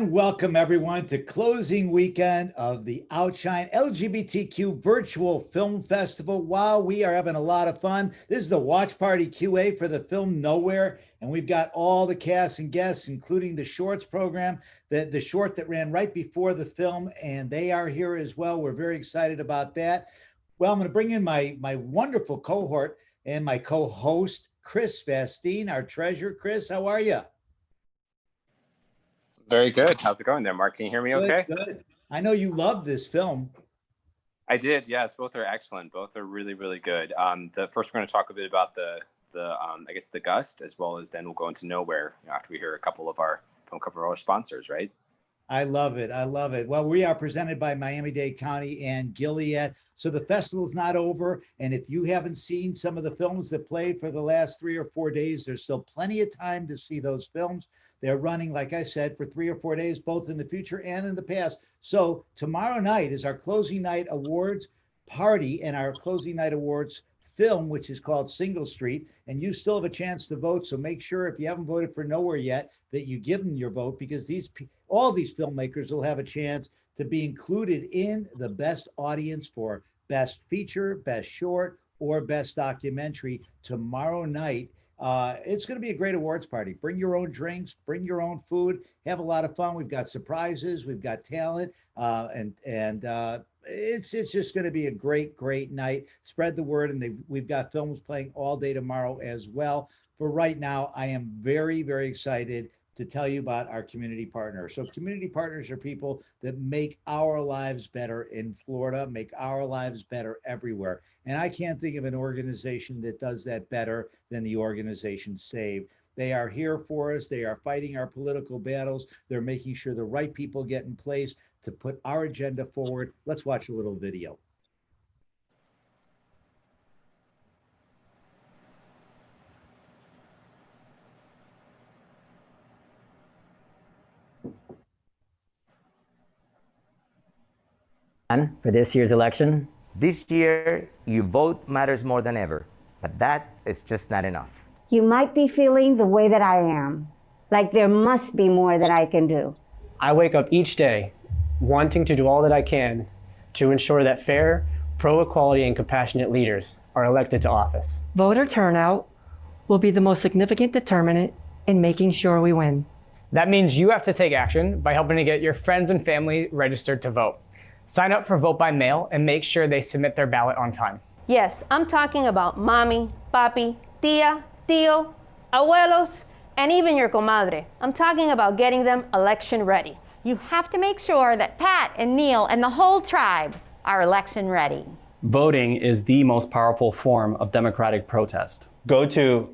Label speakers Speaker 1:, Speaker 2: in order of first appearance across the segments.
Speaker 1: And welcome everyone to closing weekend of the Outshine LGBTQ Virtual Film Festival. Wow, we are having a lot of fun. This is the watch party QA for the film Nowhere, and we've got all the cast and guests, including the shorts program, the short that ran right before the film, and they are here as well. We're very excited about that. Well, I'm going to bring in my wonderful cohort and my co-host, Chris Vastine, our treasurer. Chris, how are you?
Speaker 2: Very good. How's it going there, Mark? Can you hear me okay?
Speaker 1: Good. I know you love this film.
Speaker 2: I did, yes. Both are excellent. Both are really, really good. The first, we're going to talk a bit about the Gust, as well as then we'll go into Nowhere after we hear a couple of our sponsors, right?
Speaker 1: I love it. I love it. Well, we are presented by Miami-Dade County and Gilead. So the festival's not over. And if you haven't seen some of the films that played for the last 3 or 4 days, there's still plenty of time to see those films. They're running, like I said, for 3 or 4 days, both in the future and in the past. So tomorrow night is our closing night awards party and our closing night awards film, which is called Single Street. And you still have a chance to vote. So make sure if you haven't voted for Nowhere yet, that you give them your vote, because all these filmmakers will have a chance to be included in the best audience for best feature, best short, or best documentary tomorrow night. It's going to be a great awards party. Bring your own drinks, bring your own food, have a lot of fun. We've got surprises, we've got talent, and it's just going to be a great night. Spread the word, and we've got films playing all day tomorrow as well. For right now, I am very excited to tell you about our community partners. So community partners are people that make our lives better in Florida, make our lives better everywhere. And I can't think of an organization that does that better than the organization SAVE. They are here for us. They are fighting our political battles. They're making sure the right people get in place to put our agenda forward. Let's watch a little video.
Speaker 3: For this year's election?
Speaker 4: This year, your vote matters more than ever, but that is just not enough.
Speaker 5: You might be feeling the way that I am, like there must be more that I can do.
Speaker 6: I wake up each day wanting to do all that I can to ensure that fair, pro-equality, and compassionate leaders are elected to office.
Speaker 7: Voter turnout will be the most significant determinant in making sure we win.
Speaker 6: That means you have to take action by helping to get your friends and family registered to vote. Sign up for Vote by Mail and make sure they submit their ballot on time.
Speaker 8: Yes, I'm talking about mommy, papi, tia, tío, abuelos, and even your comadre. I'm talking about getting them election ready.
Speaker 9: You have to make sure that Pat and Neil and the whole tribe are election ready.
Speaker 10: Voting is the most powerful form of democratic protest.
Speaker 11: Go to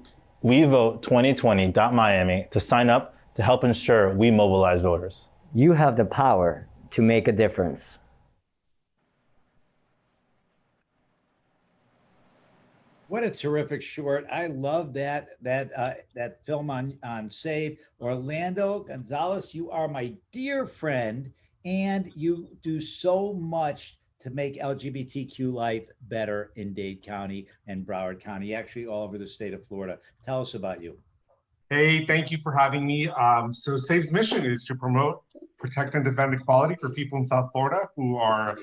Speaker 11: wevote2020.miami to sign up to help ensure we mobilize voters.
Speaker 3: You have the power to make a difference.
Speaker 1: What a terrific short. I love that film on SAVE. Orlando Gonzalez, you are my dear friend, and you do so much to make LGBTQ life better in Dade County and Broward County, actually all over the state of Florida. Tell us about you.
Speaker 12: Hey, thank you for having me. So SAVE's mission is to promote, protect, and defend equality for people in South Florida who are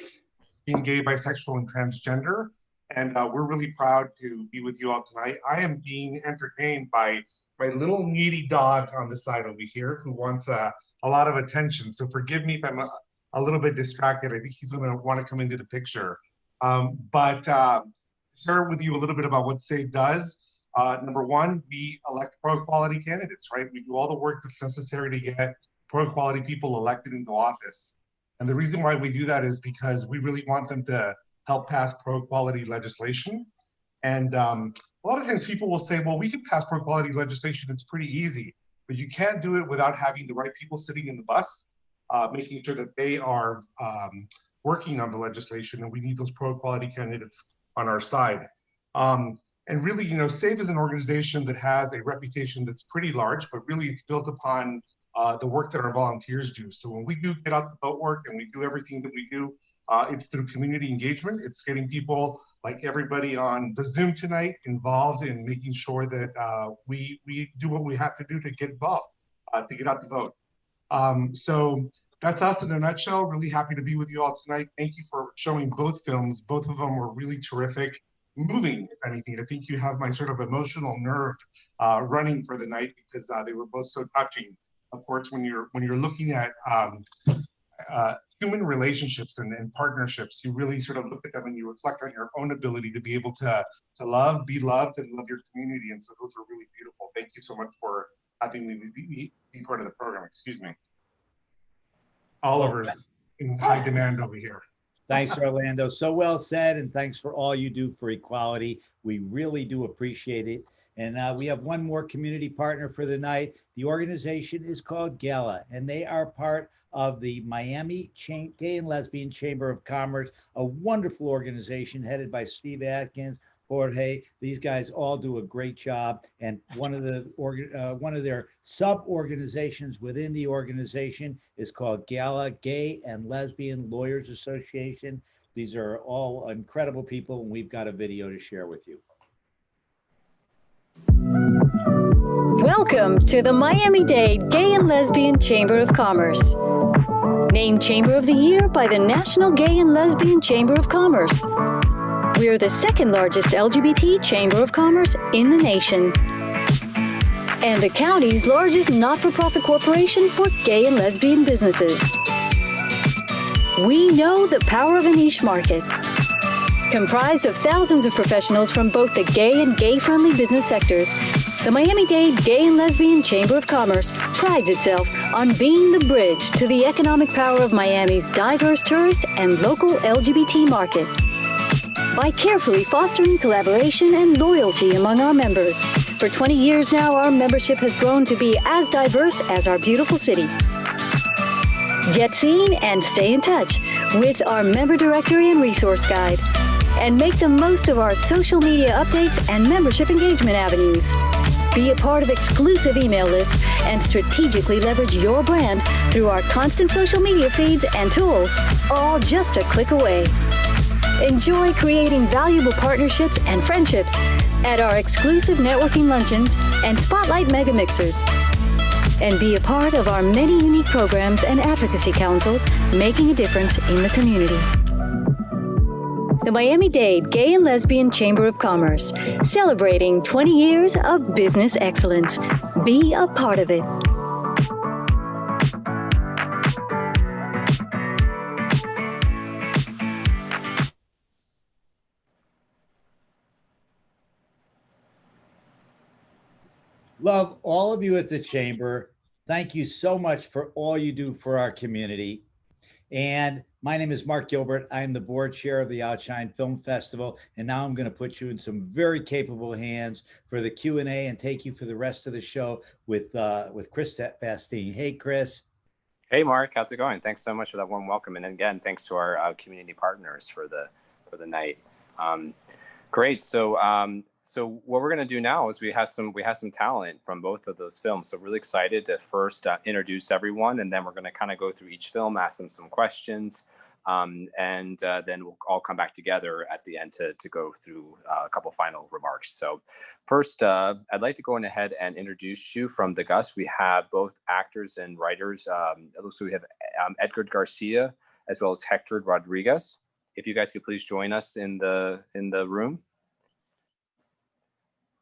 Speaker 12: being gay, bisexual, and transgender. And we're really proud to be with you all tonight. I am being entertained by my little needy dog on the side over here who wants a lot of attention. So forgive me if I'm a little bit distracted. I think he's gonna wanna come into the picture. Share with you a little bit about what SAVE does. Number one, we elect pro-equality candidates, right? We do all the work that's necessary to get pro-equality people elected into office. And the reason why we do that is because we really want them to help pass pro-equality legislation. And a lot of times people will say, well, we can pass pro-equality legislation, it's pretty easy, but you can't do it without having the right people sitting in the bus, making sure that they are working on the legislation, and we need those pro-equality candidates on our side. And really, you know, SAVE is an organization that has a reputation that's pretty large, but really it's built upon the work that our volunteers do. So when we do get out the vote work and we do everything that we do, it's through community engagement. It's getting people like everybody on the Zoom tonight involved in making sure that we do what we have to do to get involved, to get out the vote. So that's us in a nutshell. Really happy to be with you all tonight. Thank you for showing both films. Both of them were really terrific, moving, if anything. I think you have my sort of emotional nerve running for the night because they were both so touching. Of course, when you're looking at human relationships and partnerships, you really sort of look at them and you reflect on your own ability to be able to love, be loved, and love your community. And so those were really beautiful. Thank you so much for having me be part of the program. Excuse me. Oliver's in high demand over here.
Speaker 1: Thanks, Orlando. So well said, and thanks for all you do for equality. We really do appreciate it. And we have one more community partner for the night. The organization is called Gala, and they are part of the Miami Gay and Lesbian Chamber of Commerce, a wonderful organization headed by Steve Atkins, Jorge. These guys all do a great job. And one of their sub-organizations within the organization is called Gala, Gay and Lesbian Lawyers Association. These are all incredible people, and we've got a video to share with you.
Speaker 13: Welcome to the Miami-Dade Gay and Lesbian Chamber of Commerce. Named Chamber of the Year by the National Gay and Lesbian Chamber of Commerce. We're the second largest LGBT Chamber of Commerce in the nation. And the county's largest not-for-profit corporation for gay and lesbian businesses. We know the power of a niche market. Comprised of thousands of professionals from both the gay and gay-friendly business sectors, the Miami-Dade Gay and Lesbian Chamber of Commerce prides itself on being the bridge to the economic power of Miami's diverse tourist and local LGBT market. By carefully fostering collaboration and loyalty among our members, for 20 years now, our membership has grown to be as diverse as our beautiful city. Get seen and stay in touch with our member directory and resource guide, and make the most of our social media updates and membership engagement avenues. Be a part of exclusive email lists and strategically leverage your brand through our constant social media feeds and tools, all just a click away. Enjoy creating valuable partnerships and friendships at our exclusive networking luncheons and Spotlight Mega Mixers. And be a part of our many unique programs and advocacy councils making a difference in the community. The Miami-Dade Gay and Lesbian Chamber of Commerce, celebrating 20 years of business excellence. Be a part of it.
Speaker 1: Love all of you at the Chamber. Thank you so much for all you do for our community. And my name is Mark Gilbert. I am the board chair of the Outshine Film Festival. And now I'm going to put you in some very capable hands for the Q&A and take you for the rest of the show with Chris Bastine. Hey, Chris.
Speaker 2: Hey, Mark. How's it going? Thanks so much for that warm welcome. And again, thanks to our community partners for the night. Great. So what we're going to do now is we have some talent from both of those films. So really excited to first introduce everyone, and then we're going to kind of go through each film, ask them some questions, and then we'll all come back together at the end to go through a couple final remarks. So first, I'd like to go ahead and introduce you from the Gust. We have both actors and writers. So we have Edgar Garcia as well as Hector Rodriguez. If you guys could please join us in the room.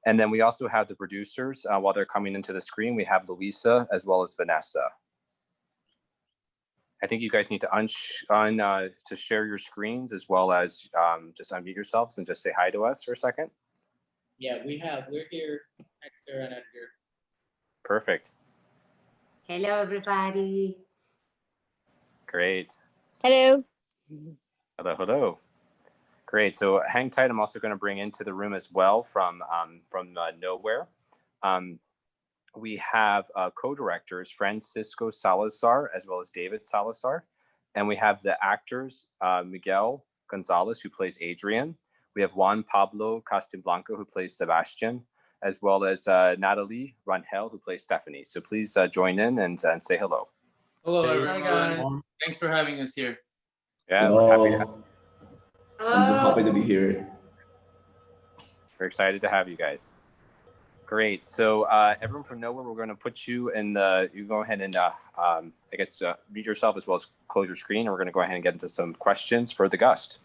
Speaker 2: And then we also have the producers. While they're coming into the screen, we have Luisa as well as Vanessa. I think you guys need to to share your screens as well as just unmute yourselves and just say hi to us for a second.
Speaker 14: Yeah, we're here, Hector and Edgar.
Speaker 2: Perfect.
Speaker 5: Hello, everybody.
Speaker 2: Great.
Speaker 5: Hello.
Speaker 2: Hello, hello. Great. So hang tight. I'm also going to bring into the room as well from Nowhere. We have co-directors Francisco Salazar as well as David Salazar. And we have the actors Miguel Gonzalez, who plays Adrian. We have Juan Pablo Castiblanco, who plays Sebastian, as well as Nathalie Rangel, who plays Stephanie. So please join in and say hello.
Speaker 14: Hello, everyone. Hi, guys. Thanks for having us here.
Speaker 2: Yeah, we're happy to have you.
Speaker 15: I'm so happy to be here.
Speaker 2: We're excited to have you guys. Great. So everyone from Nowhere, we're going to put you in the, you go ahead and I guess mute yourself as well as close your screen. And we're going to go ahead and get into some questions for the Gust.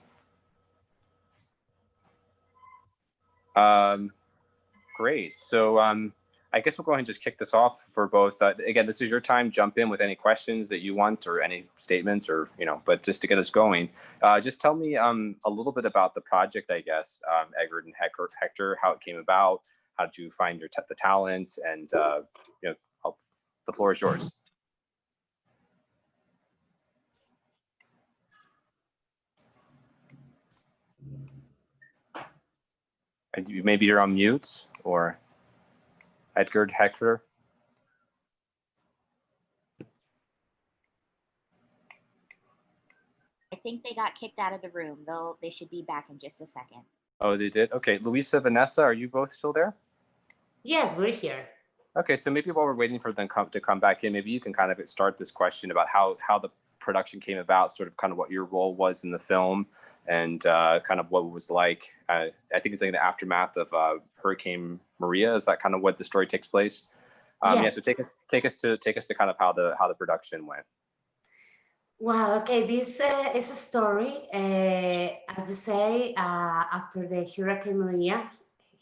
Speaker 2: Great. So I guess we'll go ahead and just kick this off for both. Again, this is your time. Jump in with any questions that you want or any statements or, but just to get us going, just tell me a little bit about the project, I guess, Edgar and Hector, how it came about. How did you find the talent? And, the floor is yours. Maybe you're on mute, or Edgar, Hector.
Speaker 15: I think they got kicked out of the room. They should be back in just a second.
Speaker 2: Oh, they did? Okay. Luisa, Vanessa, are you both still there?
Speaker 16: Yes, we're here.
Speaker 2: Okay, so maybe while we're waiting for them to come back in, maybe you can kind of start this question about how the production came about, sort of kind of what your role was in the film, and kind of what it was like. I think it's like the aftermath of Hurricane Maria. Is that kind of what the story takes place?
Speaker 16: Yes.
Speaker 2: Yeah. So take us to kind of how the production went.
Speaker 16: Well, okay, this is a story, as you say, after the Hurricane Maria.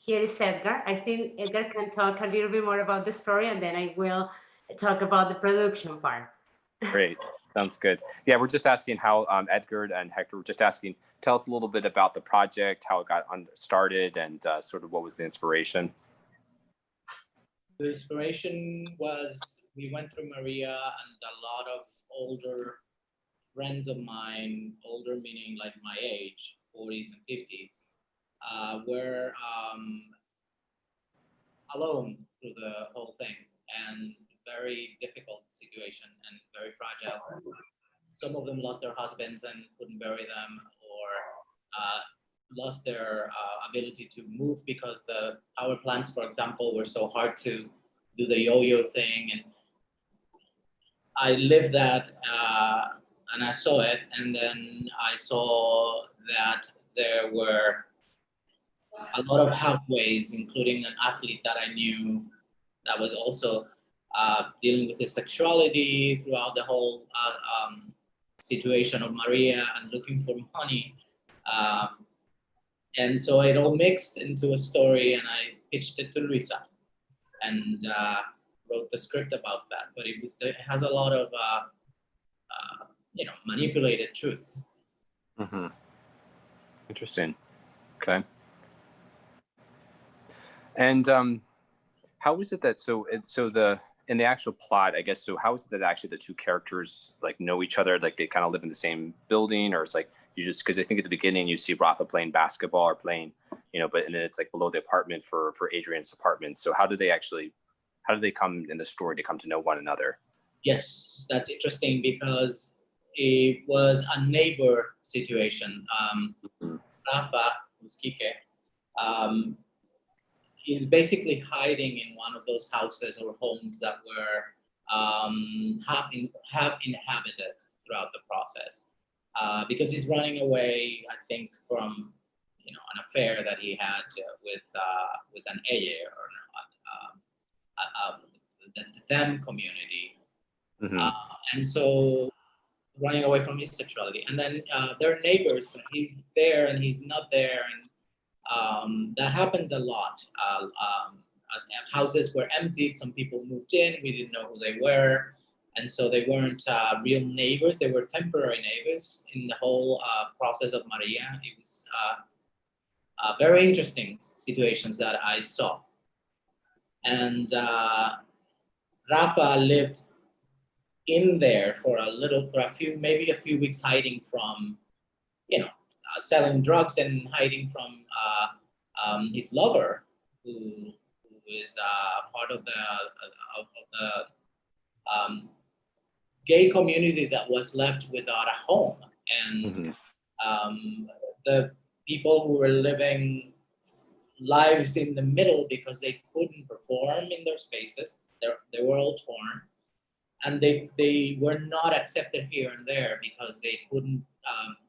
Speaker 16: Here is Edgar. I think Edgar can talk a little bit more about the story, and then I will talk about the production part.
Speaker 2: Great. Sounds good. Yeah, we're just asking how Edgar and Hector were just asking, tell us a little bit about the project, how it got started, and sort of what was the inspiration.
Speaker 14: The inspiration was we went through Maria, and a lot of older friends of mine, older meaning like my age, 40s and 50s, were alone through the whole thing, and very difficult situation and very fragile. Some of them lost their husbands and couldn't bury them, or lost their ability to move because the power plants, for example, were so hard to do the yo-yo thing. And I lived that and I saw it, and then I saw that there were a lot of halfways, including an athlete that I knew that was also dealing with his sexuality throughout the whole situation of Maria and looking for money. And so it all mixed into a story, and I pitched it to Luisa and wrote the script about that. But it has a lot of manipulated truth.
Speaker 2: Mm-hmm. Interesting. Okay. And how is it that in the actual plot, I guess, so how is it that actually the two characters like know each other, like they kind of live in the same building, or it's like you just, because I think at the beginning you see Rafa playing basketball or playing, but and then it's like below the apartment for Adrian's apartment. So how do they come in the story to come to know one another?
Speaker 14: Yes, that's interesting because it was a neighbor situation. Rafa, who's Kike, is basically hiding in one of those houses or homes that were half inhabited throughout the process, because he's running away, I think, from an affair that he had with an ella, or the them community.
Speaker 2: Mm-hmm.
Speaker 14: And so running away from his sexuality, and then they're neighbors, but he's there and he's not there, and that happened a lot. As houses were emptied, some people moved in, we didn't know who they were, and so they weren't real neighbors, they were temporary neighbors in the whole process of Maria. It was very interesting situations that I saw. And Rafa lived in there for maybe a few weeks, hiding from, selling drugs and hiding from his lover, who is part of the gay community that was left without a home. And the people who were living lives in the middle because they couldn't perform in their spaces. They were all torn. And they were not accepted here and there because they couldn't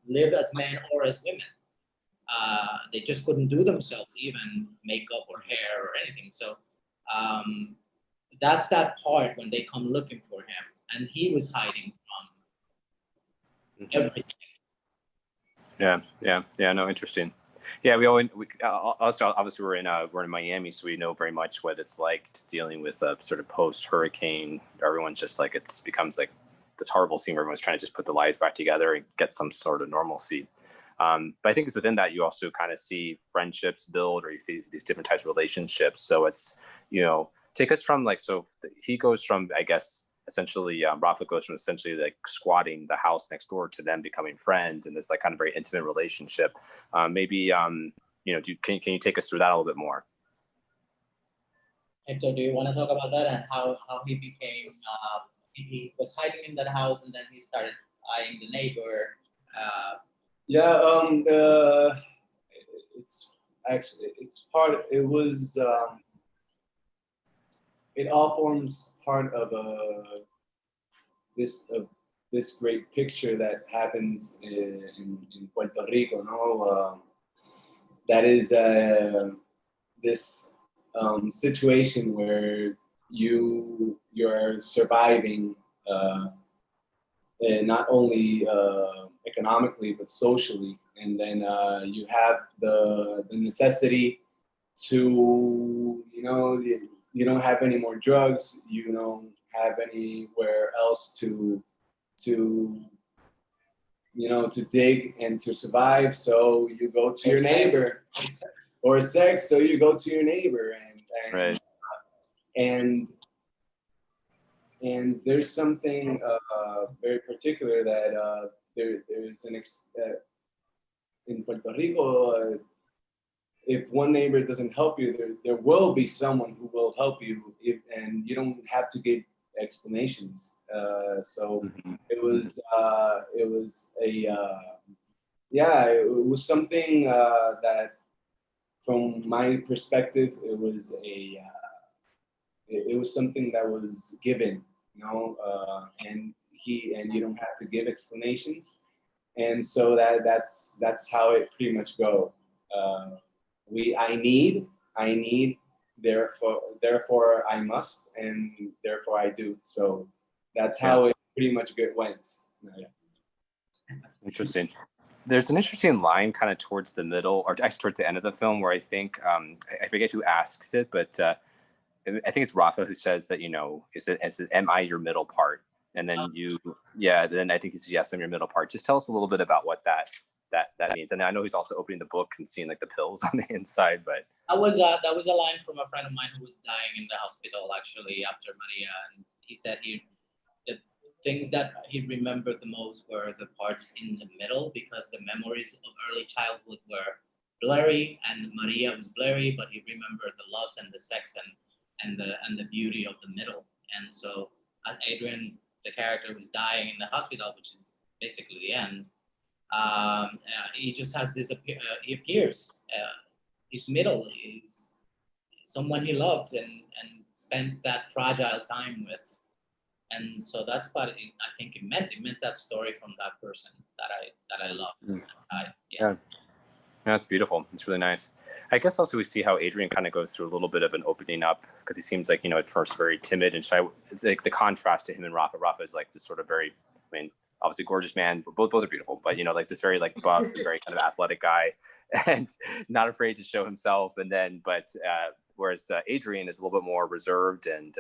Speaker 14: live as men or as women. They just couldn't do themselves even makeup or hair or anything. So That's that part when they come looking for him, and he was hiding from everything.
Speaker 2: Yeah. No, interesting. Yeah, we also obviously we're in Miami, so we know very much what it's like dealing with a sort of post-hurricane. Everyone's just like, it becomes like this horrible scene where everyone's trying to just put the lives back together and get some sort of normalcy. But I think it's within that you also kind of see friendships build, or these different types of relationships. So it's, take us from like, so he goes from, I guess, essentially Rafa goes from essentially like squatting the house next door to them becoming friends and this like kind of very intimate relationship. Maybe can you take us through that a little bit more?
Speaker 14: Hector, do you want to talk about that and how he became he was hiding in that house and then he started eyeing the neighbor?
Speaker 17: It all forms part of this great picture that happens in Puerto Rico, no? That is this situation where you're surviving not only economically but socially, and then you have the necessity to you don't have any more drugs, you don't have anywhere else to dig and to survive, so you go to your neighbor, or sex, so you go to your neighbor, and there's something very particular that there's in Puerto Rico. If one neighbor doesn't help you, there will be someone who will help you, and you don't have to give explanations. So it was something that, from my perspective, it was something that was given, and you don't have to give explanations, and so that's how it pretty much goes. I need, therefore I must, and therefore I do. So that's how it pretty much went. Yeah.
Speaker 2: Interesting. There's an interesting line kind of towards the middle, or actually towards the end of the film, where I think I forget who asks it, but I think it's Rafa who says that, is it am I your middle part? And then then I think he says, yes, I'm your middle part. Just tell us a little bit about what that means. And I know he's also opening the books and seeing like the pills on the inside, but
Speaker 14: that was a line from a friend of mine who was dying in the hospital actually after Maria, and he said the things that he remembered the most were the parts in the middle, because the memories of early childhood were blurry and Maria was blurry, but he remembered the loves and the sex and the beauty of the middle. And so as Adrian, the character, was dying in the hospital, which is basically the end, he just has this, he appears, his middle is someone he loved and spent that fragile time with. And so that's what I think it meant. It meant that story from that person that I loved. Yes.
Speaker 2: Yeah, that's beautiful. It's really nice. I guess also we see how Adrian kind of goes through a little bit of an opening up, because he seems like, at first very timid and shy. It's like the contrast to him and Rafa. Rafa is like this sort of very, obviously gorgeous man, but both are beautiful, but like this very like buff, very kind of athletic guy, and not afraid to show himself. And then, whereas Adrian is a little bit more reserved and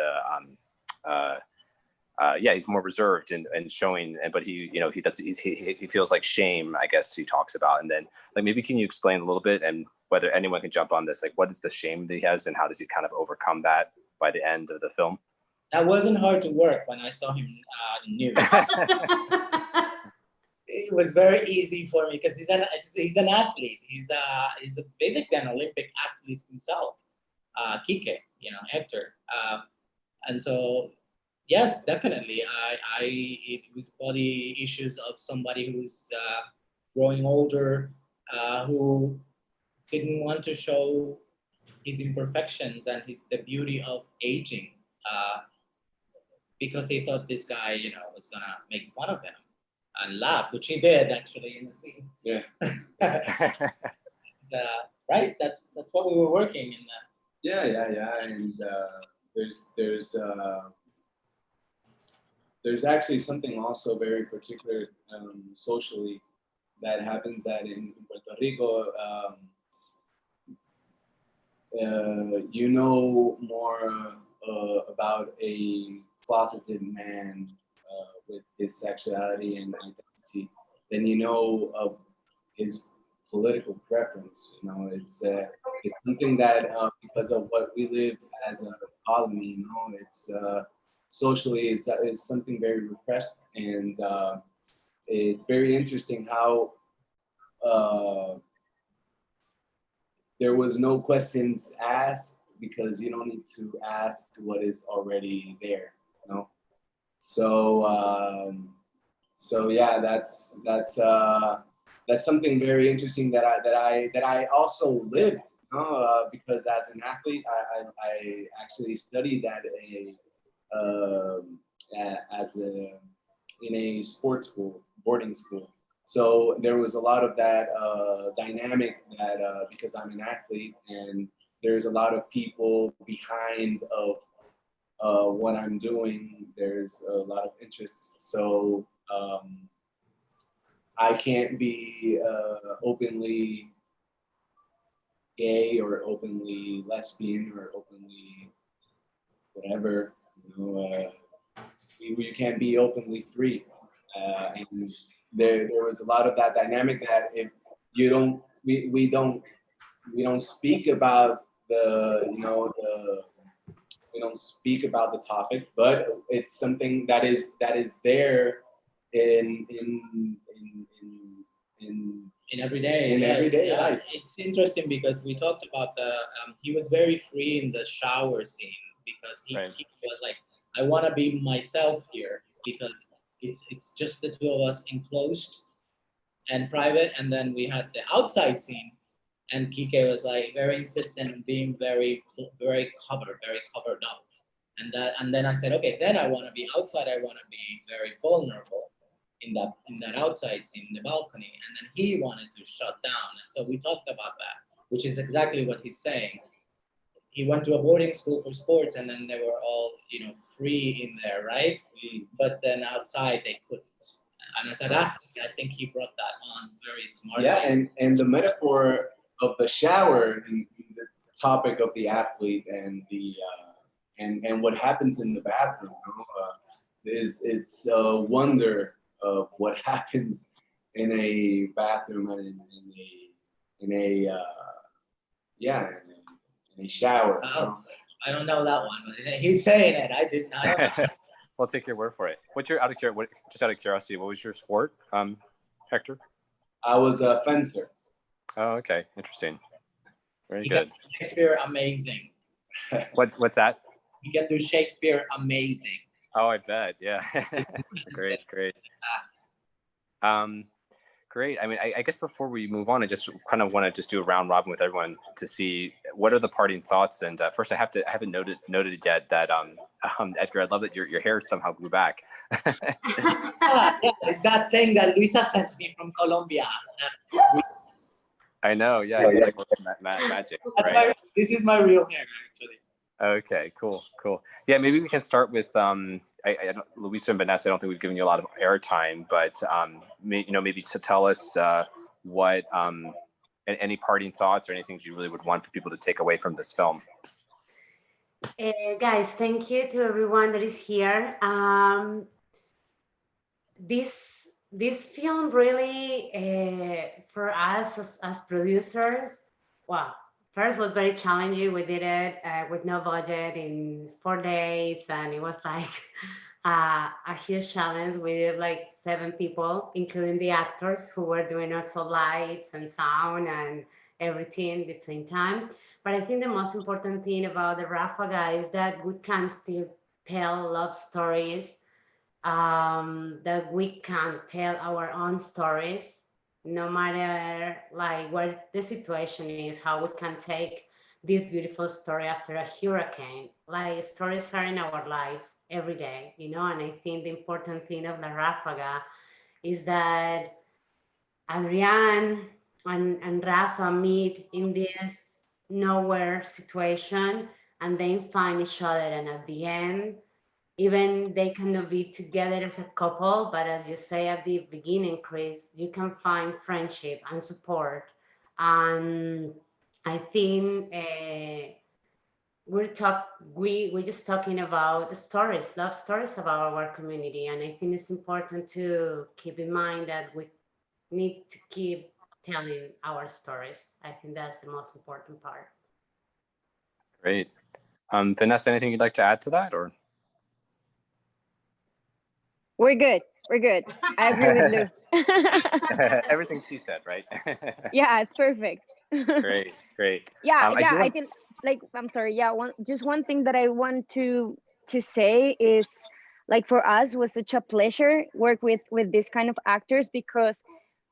Speaker 2: he's more reserved and showing, but he feels like shame, I guess he talks about. And then like, maybe can you explain a little bit, and whether anyone can jump on this, like what is the shame that he has and how does he kind of overcome that by the end of the film?
Speaker 14: That wasn't hard to work when I saw him new. It was very easy for me because he's an athlete. He's basically an Olympic athlete himself. Kike, Hector. And so, yes, definitely. It was body issues of somebody who's growing older, who didn't want to show his imperfections and the beauty of aging, because he thought this guy, was gonna make fun of him and laugh, which he did actually in the scene.
Speaker 17: Yeah.
Speaker 14: Right. That's what we were working in.
Speaker 17: Yeah. And there's actually something also very particular socially that happens that in Puerto Rico, you know more about a closeted man with his sexuality and identity than you know of his political preference. You know, it's something that because of what we live as a colony, you know, it's socially it's something very repressed, and it's very interesting how there was no questions asked because you don't need to ask what is already there, you know. So yeah, that's something very interesting that I also lived, you know, because as an athlete, I actually studied at in a sports school, boarding school. So there was a lot of that dynamic that because I'm an athlete and there's a lot of people behind of what I'm doing. There's a lot of interests. So I can't be openly gay or openly lesbian or openly whatever. You know, you can't be openly free. And there was a lot of that dynamic that if you don't, we don't speak about we don't speak about the topic, but it's something that is there in everyday life.
Speaker 14: It's interesting because we talked about he was very free in the shower scene because he was like, I want to be myself here because it's just the two of us enclosed and private, and then we had the outside scene, and Kike was like very insistent on being very covered up, and then I said, okay, then I want to be outside. I want to be very vulnerable in that outside scene, in the balcony, and then he wanted to shut down, and so we talked about that, which is exactly what he's saying. He went to a boarding school for sports, and then they were all, you know, free in there, right? But then outside they couldn't. And as an athlete, I think he brought that on very smartly.
Speaker 17: Yeah, and the metaphor of the shower and the topic of the athlete and the and what happens in the bathroom, you know, it's a wonder of what happens in a bathroom and in a shower.
Speaker 14: I don't know that one, but he's saying it. I didn't. I don't know.
Speaker 2: We'll take your word for it. Just out of curiosity, what was your sport, Hector?
Speaker 17: I was a fencer.
Speaker 2: Oh, okay, interesting. Very
Speaker 14: He
Speaker 2: good.
Speaker 14: can do Shakespeare amazing.
Speaker 2: What's that?
Speaker 14: He can do Shakespeare amazing.
Speaker 2: Oh, I bet. Yeah. Great. Great. I mean, I guess before we move on, I just kind of want to just do a round robin with everyone to see what are the parting thoughts. And first, I haven't noted yet that Edgar, I love that your hair somehow grew back.
Speaker 14: Yeah, it's that thing that Luisa sent me from Colombia.
Speaker 2: I know. Yeah, it's like magic. Right?
Speaker 14: This is my real hair, actually.
Speaker 2: Okay, cool. Yeah, maybe we can start with Luisa and Vanessa. I don't think we've given you a lot of airtime, but maybe to tell us what any parting thoughts or anything you really would want for people to take away from this film.
Speaker 16: Guys, thank you to everyone that is here. This film really, for us as producers, wow. First was very challenging. We did it with no budget in 4 days, and it was like a huge challenge. We did like 7 people, including the actors who were doing also lights and sound and everything at the same time. But I think the most important thing about the Rafaga is that we can still tell love stories, that we can tell our own stories, no matter like what the situation is, how we can take this beautiful story after a hurricane. Like stories are in our lives every day, you know, and I think the important thing of La Rafaga is that Adrian and Rafa meet in this nowhere situation, and then find each other. And at the end, even they cannot be together as a couple, but as you say at the beginning, Chris, you can find friendship and support. And I think we're just talking about the stories, love stories about our community, and I think it's important to keep in mind that we need to keep telling our stories. I think that's the most important part.
Speaker 2: Great. Vanessa, anything you'd like to add to that, or?
Speaker 18: We're good. We're good. I agree with Lou.
Speaker 2: Everything she said, right?
Speaker 18: Yeah, it's perfect.
Speaker 2: Great, great.
Speaker 18: Yeah,
Speaker 2: I do
Speaker 18: I
Speaker 2: want-
Speaker 18: think I'm sorry. Yeah, one thing that I want to say is like for us was such a pleasure work with this kind of actors because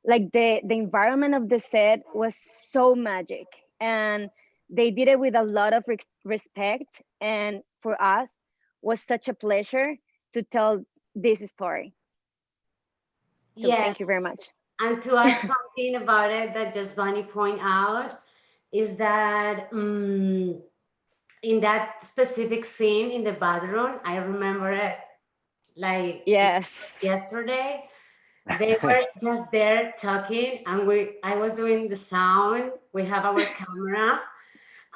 Speaker 18: like the environment of the set was so magic and they did it with a lot of respect, and for us was such a pleasure to tell this story. So thank you very much.
Speaker 16: And to add something about it that just Bunny point out is that in that specific scene in the bathroom, I remember it like yesterday. They were just there talking, and I was doing the sound. We have our camera,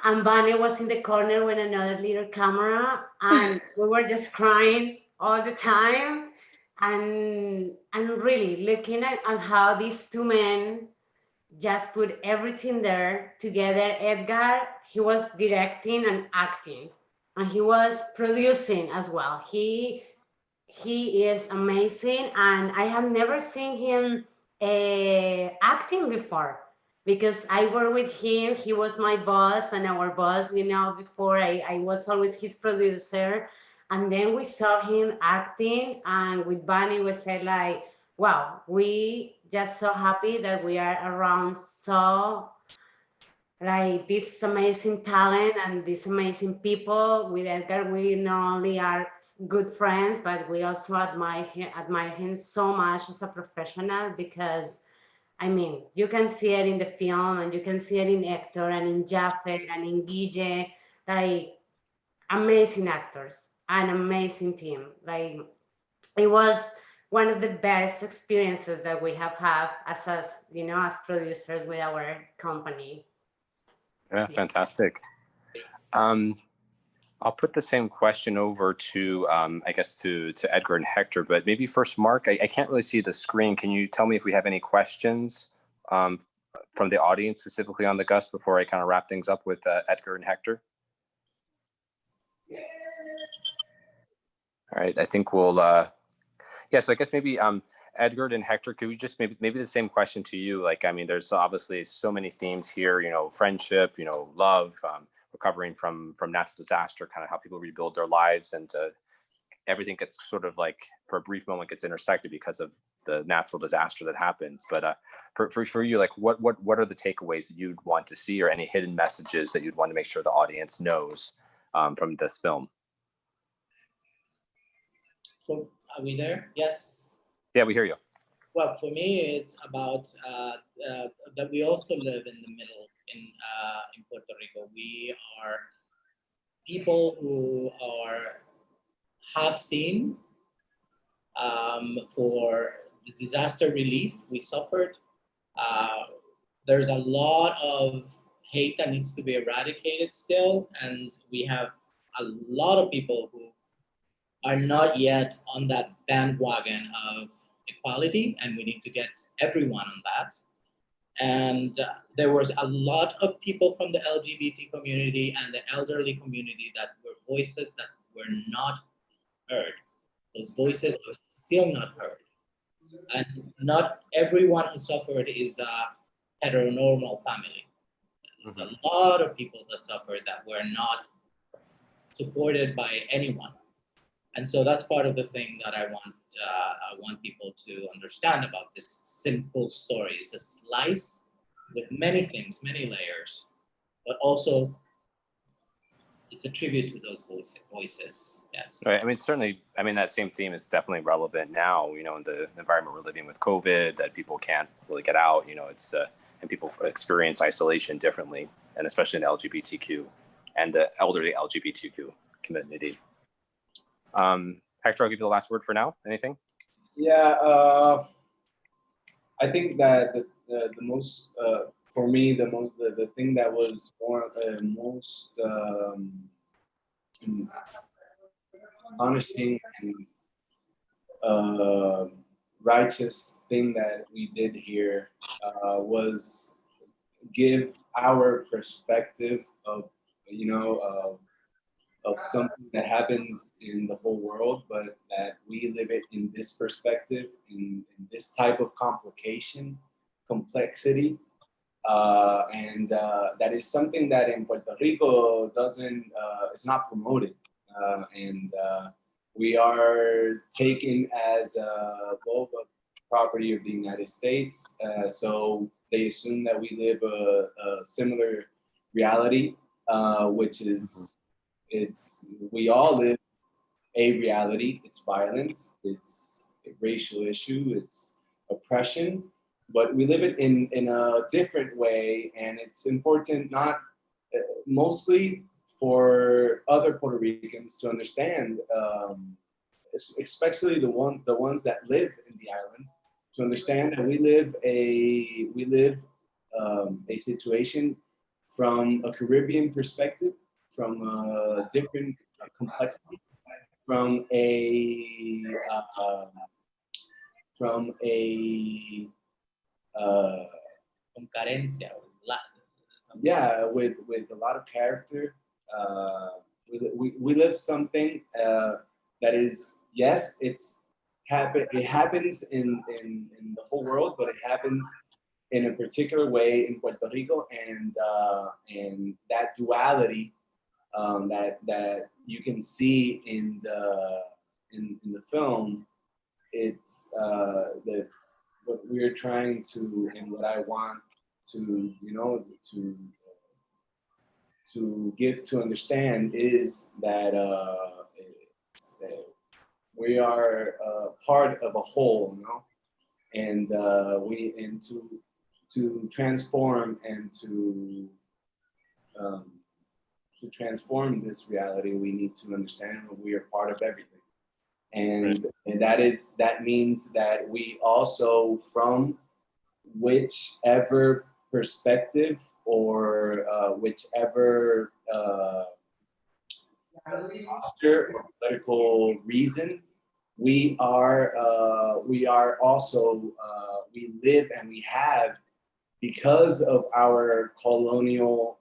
Speaker 16: and Bunny was in the corner with another little camera, and we were just crying all the time. And really looking at how these two men just put everything there together. Edgar, he was directing and acting, and he was producing as well. He is amazing, and I have never seen him acting before because I worked with him. He was my boss and our boss, before I was always his producer. And then we saw him acting, and with Bunny, we said like, wow, we just so happy that we are around so like this amazing talent and these amazing people. With Edgar, we not only are good friends, but we also admire him so much as a professional because, I mean, you can see it in the film and you can see it in Hector and in Jafet and in Guille, like amazing actors, an amazing team. Like it was one of the best experiences that we have had as producers with our company.
Speaker 2: Yeah, fantastic. I'll put the same question over to, I guess, to Edgar and Hector, but maybe first, Mark, I can't really see the screen. Can you tell me if we have any questions from the audience, specifically on the Gust, before I kind of wrap things up with Edgar and Hector? All right, I think we'll, yeah, so I guess maybe Edgar and Hector, could we just maybe the same question to you? Like, I mean, there's obviously so many themes here, friendship, love, recovering from natural disaster, kind of how people rebuild their lives, and everything gets sort of like, for a brief moment, gets intersected because of the natural disaster that happens. But for you, like, what are the takeaways that you'd want to see, or any hidden messages that you'd want to make sure the audience knows from this film?
Speaker 14: So, are we there? Yes.
Speaker 2: Yeah, we hear you.
Speaker 14: Well, for me, it's about that we also live in the middle in Puerto Rico. We are people who have seen for the disaster relief we suffered. There's a lot of hate that needs to be eradicated still, and we have a lot of people who are not yet on that bandwagon of equality, and we need to get everyone on that. And there was a lot of people from the LGBT community and the elderly community that were voices that were not heard. Those voices are still not heard. And not everyone who suffered is a heteronormal family. There's a lot of people that suffered that were not supported by anyone. And so that's part of the thing that I want people to understand about this simple story. It's a slice with many things, many layers, but also it's a tribute to those voices. Yes.
Speaker 2: Right. I mean, certainly, that same theme is definitely relevant now, in the environment we're living with COVID, that people can't really get out. It's and people experience isolation differently, and especially in the LGBTQ and the elderly LGBTQ community. Hector, I'll give you the last word for now. Anything?
Speaker 17: Yeah, I think that the most for me the thing that was most astonishing and righteous thing that we did here was give our perspective of of something that happens in the whole world, but that we live it in this perspective, in this type of complexity. And that is something that in Puerto Rico it's not promoted. And we are taken as both a property of the United States. So they assume that we live a similar reality, which is, we all live a reality. It's violence, it's a racial issue, it's oppression, but we live it in a different way. And it's important not mostly for other Puerto Ricans to understand, especially the ones that live in the island, to understand that we live a situation from a Caribbean perspective, from a different complexity, from a
Speaker 14: carencia,
Speaker 17: yeah, with a lot of character. We live something that is, yes, it happens in the whole world, but it happens in a particular way in Puerto Rico, and that duality that you can see in the film. It's what we're trying to, and what I want to, to give to understand is that we are part of a whole, and to transform and to transform this reality, we need to understand that we are part of everything. And that means that we also, from whichever perspective or whichever posture or political reason, we are also we live and we have, because of our colonial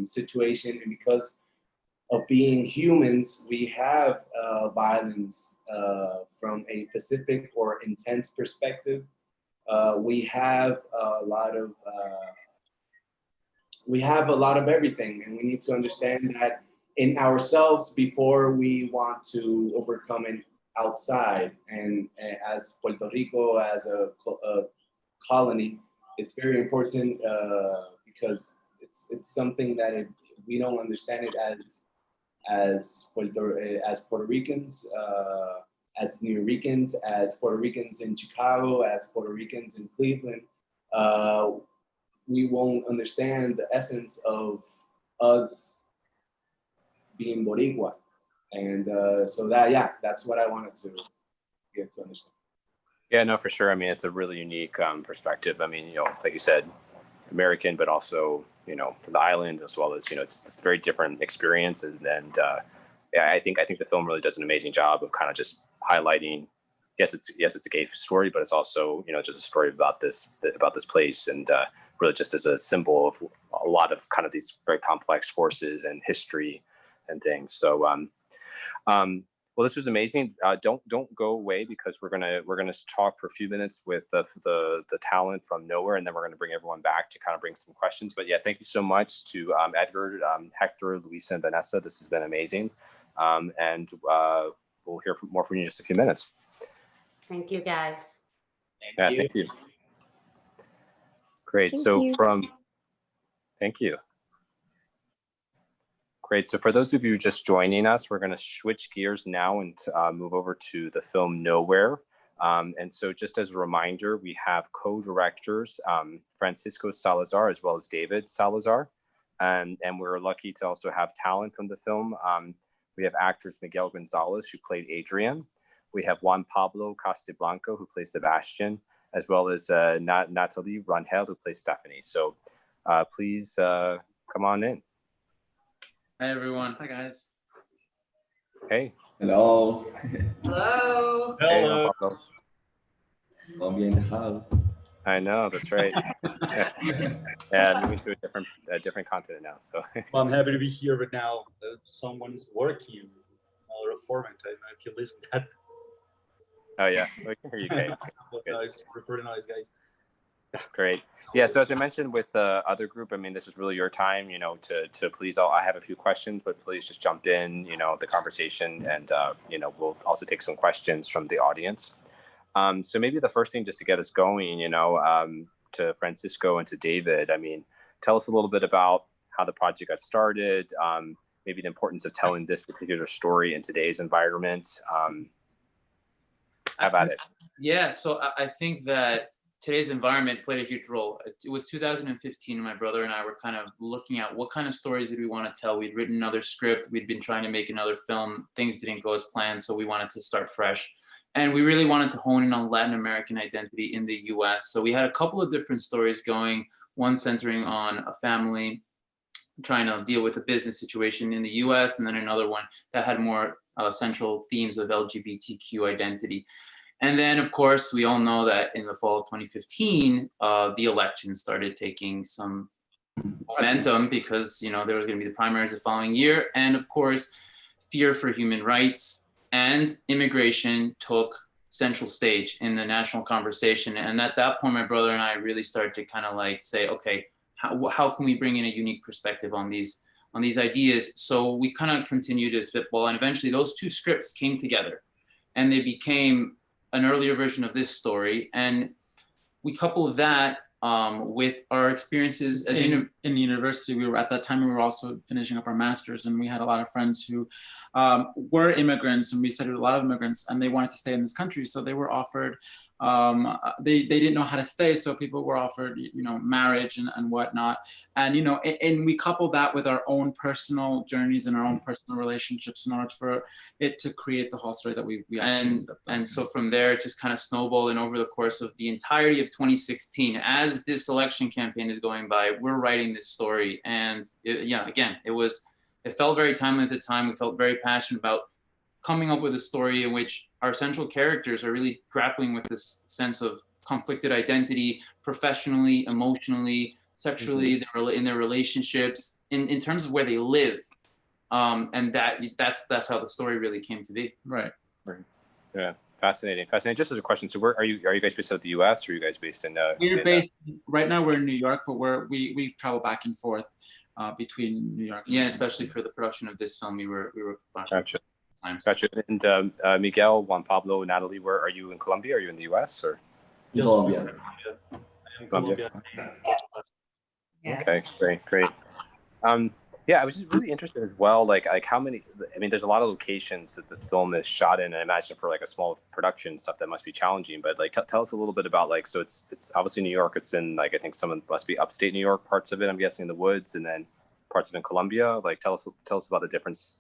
Speaker 17: situation and because of being humans, we have violence from a specific or intense perspective. We have a lot of everything, and we need to understand that in ourselves before we want to overcome it outside. And as Puerto Rico, as a colony, it's very important because it's something that if we don't understand it as Puerto Ricans, as New Yorkers, as Puerto Ricans in Chicago, as Puerto Ricans in Cleveland, we won't understand the essence of us being Boricua. And so that's what I wanted to give to understand.
Speaker 2: Yeah, no, for sure. I mean, it's a really unique perspective. I mean, like you said, American, but also, from the island, as well as, it's very different experiences. And I think the film really does an amazing job of kind of just highlighting, yes, it's a gay story, but it's also, just a story about this place, and really just as a symbol of a lot of kind of these very complex forces and history and things. So, well, this was amazing. Don't go away, because we're gonna talk for a few minutes with the talent from Nowhere, and then we're gonna bring everyone back to kind of bring some questions. But yeah, thank you so much to Edgar, Hector, Luisa, and Vanessa. This has been amazing, and we'll hear more from you in just a few minutes.
Speaker 16: Thank you, guys.
Speaker 2: Thank you. Great. Thank you. Great. So for those of you just joining us, we're going to switch gears now and move over to the film Nowhere. And so just as a reminder, we have co-directors, Francisco Salazar, as well as David Salazar. And we're lucky to also have talent from the film. We have actors Miguel Gonzalez, who played Adrian. We have Juan Pablo Castiblanco, who plays Sebastian, as well as Nathalie Rangel, who plays Stephanie. So please come on in.
Speaker 19: Hi, everyone. Hi, guys.
Speaker 2: Hey.
Speaker 17: Hello.
Speaker 19: Hello.
Speaker 2: Hey, Juan Pablo.
Speaker 17: Colombia in the house.
Speaker 2: I know, that's right. Yeah, moving to a different continent now. So
Speaker 20: Well, I'm happy to be here, but now someone's working on a report. I don't know if you listen to that.
Speaker 2: oh yeah, we can hear you, Kate.
Speaker 20: Guys, refer to noise, guys.
Speaker 2: Great. Yeah, so as I mentioned with the other group, I mean, this is really your time, to please, I have a few questions, but please just jump in, the conversation, and, we'll also take some questions from the audience. So maybe the first thing just to get us going, to Francisco and to David, I mean, tell us a little bit about how the project got started, maybe the importance of telling this particular story in today's environment. How about it?
Speaker 19: Yeah, so I think that today's environment played a huge role. It was 2015, and my brother and I were kind of looking at what kind of stories did we want to tell. We'd written another script. We'd been trying to make another film. Things didn't go as planned, so we wanted to start fresh. And we really wanted to hone in on Latin American identity in the US. So we had a couple of different stories going, one centering on a family trying to deal with a business situation in the US, and then another one that had more central themes of LGBTQ identity. And then, of course, we all know that in the fall of 2015, the election started taking some momentum because, there was going to be the primaries the following year. And of course, fear for human rights and immigration took central stage in the national conversation. And at that point, my brother and I really started to kind of like say, okay, how can we bring in a unique perspective on these ideas? So we kind of continued to spitball, and eventually those two scripts came together and they became an earlier version of this story. And we coupled that with our experiences as in the university. We were at that time, we were also finishing up our masters, and we had a lot of friends who were immigrants, and we studied a lot of immigrants, and they wanted to stay in this country. So they were offered, they didn't know how to stay. So people were offered, marriage and whatnot. And, and we coupled that with our own personal journeys and our own personal relationships in order for it to create the whole story that we and so from there, it just kind of snowballed. And over the course of the entirety of 2016, as this election campaign is going by, we're writing this story. And it felt very timely at the time. We felt very passionate about coming up with a story in which our central characters are really grappling with this sense of conflicted identity, professionally, emotionally, sexually, in their relationships, in terms of where they live. And that's how the story really came to be.
Speaker 2: Right. Yeah. Fascinating. Just as a question, so where are you guys based out of the US, or are you guys based in
Speaker 19: we're based right now, we're in New York, but we travel back and forth between New York. Yeah, especially for the production of this film, we were
Speaker 2: Gotcha. And Miguel, Juan Pablo, Nathalie, where are you in Colombia? Are you in the US or?
Speaker 17: Yes, Colombia.
Speaker 2: Colombia. Okay, great. Yeah, I was just really interested as well, like how many, I mean, there's a lot of locations that this film is shot in, and I imagine for like a small production stuff that must be challenging, but like tell us a little bit about like, so it's obviously New York, it's in like, I think some must be upstate New York, parts of it, I'm guessing in the woods, and then parts of it in Colombia. Like tell us about the difference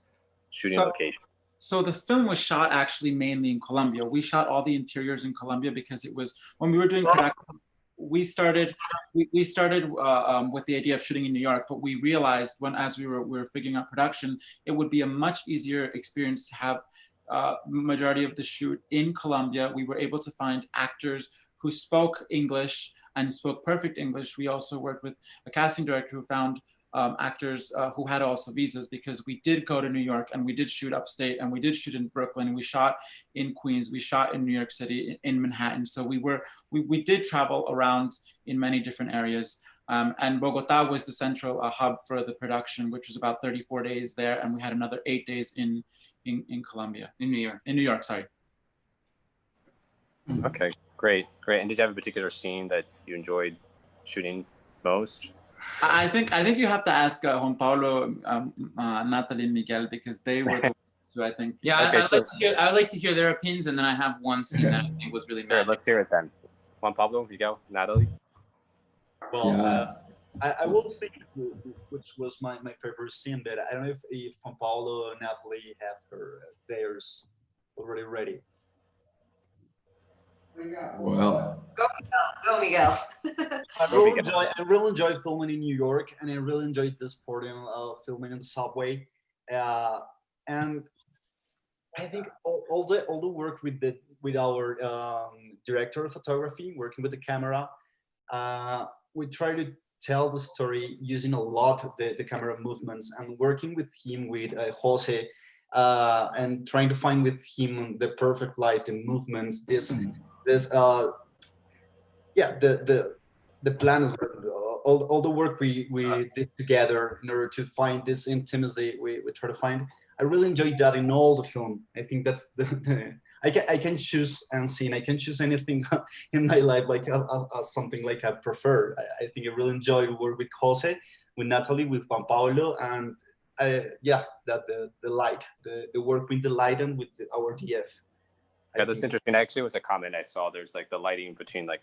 Speaker 2: shooting location.
Speaker 19: So the film was shot actually mainly in Colombia. We shot all the interiors in Colombia because it was, when we were doing production, we started with the idea of shooting in New York, but we realized as we were figuring out production, it would be a much easier experience to have majority of the shoot in Colombia. We were able to find actors who spoke English and spoke perfect English. We also worked with a casting director who found actors who had also visas, because we did go to New York and we did shoot upstate, and we did shoot in Brooklyn, and we shot in Queens, we shot in New York City, in Manhattan. So we did travel around in many different areas. And Bogota was the central hub for the production, which was about 34 days there, and we had another 8 days in Colombia, in New York, sorry.
Speaker 2: Okay, great. And did you have a particular scene that you enjoyed shooting most?
Speaker 19: I think you have to ask Juan Pablo, Nathalie, and Miguel, because they were the ones So I think, yeah,
Speaker 2: Okay,
Speaker 19: I'd like to hear their opinions, and then I have one scene that I think was really magic.
Speaker 2: Let's hear it then. Juan Pablo, Miguel, Nathalie.
Speaker 20: Well, I will think which was my favorite scene, but I don't know if Juan Pablo and Nathalie have theirs already ready.
Speaker 21: Well,
Speaker 22: go Miguel.
Speaker 20: I really enjoy filming in New York, and I really enjoyed this part of filming in the subway. And I think all the work with our director of photography, working with the camera, we try to tell the story using a lot of the camera movements, and working with him, with Jose, and trying to find with him the perfect light and movements. The plan is all the work we did together in order to find this intimacy we try to find. I really enjoyed that in all the film. I think that's I can choose and scene. I can choose anything in my life, like something like I prefer. I think I really enjoy work with Jose, with Nathalie, with Juan Pablo, and the light, the work with the light and with our DF.
Speaker 2: Yeah, that's interesting. Actually, it was a comment I saw. There's like the lighting between like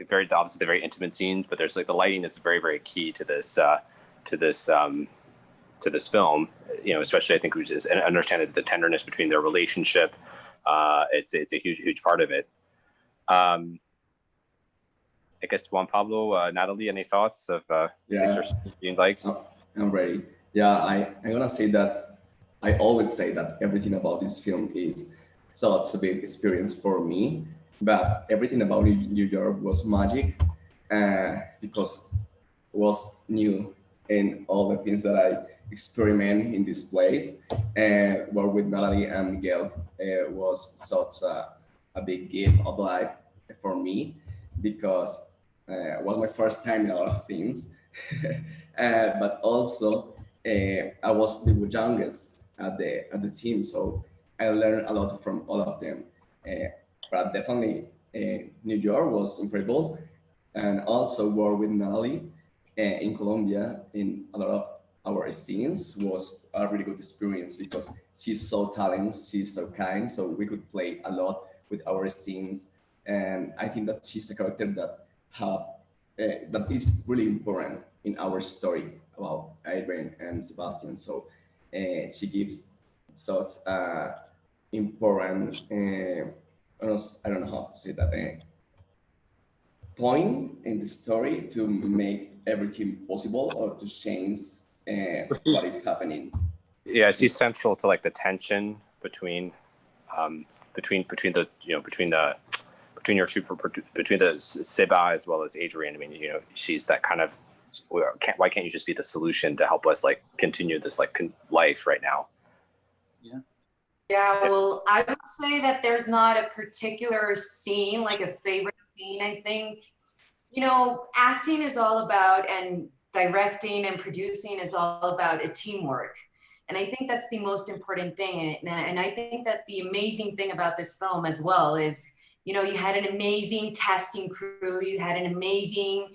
Speaker 2: very obviously the very intimate scenes, but there's like the lighting is very, very key to this film. You know, especially I think we just understand the tenderness between their relationship. It's a huge part of it. I guess Juan Pablo, Nathalie, any thoughts of things being liked?
Speaker 21: I'm ready. Yeah, I'm gonna say that I always say that everything about this film is such a big experience for me, but everything about New York was magic because it was new, and all the things that I experiment in this place and work with Nathalie and Miguel was such a big gift of life for me, because it was my first time in a lot of things. But also I was the youngest at the team, so I learned a lot from all of them. But definitely New York was incredible, and also work with Nathalie in Colombia in a lot of our scenes was a really good experience, because she's so talented, she's so kind, so we could play a lot with our scenes, and I think that she's a character that is really important in our story about Adrian and Sebastian. So she gives such important, I don't know how to say that, point in the story to make everything possible or to change what is happening.
Speaker 2: Yeah, she's central to like the tension between the Seba as well as Adrian. I mean, you know, she's that kind of, why can't you just be the solution to help us like continue this like life right now?
Speaker 22: Yeah, well, I would say that there's not a particular scene, like a favorite scene. I think, you know, acting is all about, and directing and producing is all about a teamwork. And I think that's the most important thing. And I think that the amazing thing about this film as well is, you know, you had an amazing casting crew, you had an amazing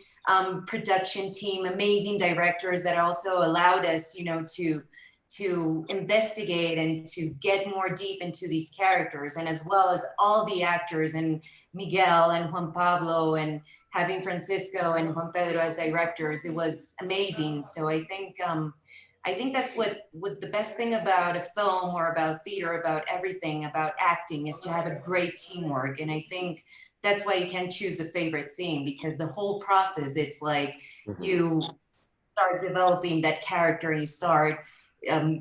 Speaker 22: production team, amazing directors that also allowed us, you know, to investigate and to get more deep into these characters, and as well as all the actors, and Miguel and Juan Pablo, and having Francisco and Juan Pedro as directors. It was amazing. So I think that's what the best thing about a film, or about theater, about everything, about acting, is to have a great teamwork. And I think that's why you can't choose a favorite scene, because the whole process, it's like you start developing that character, and you start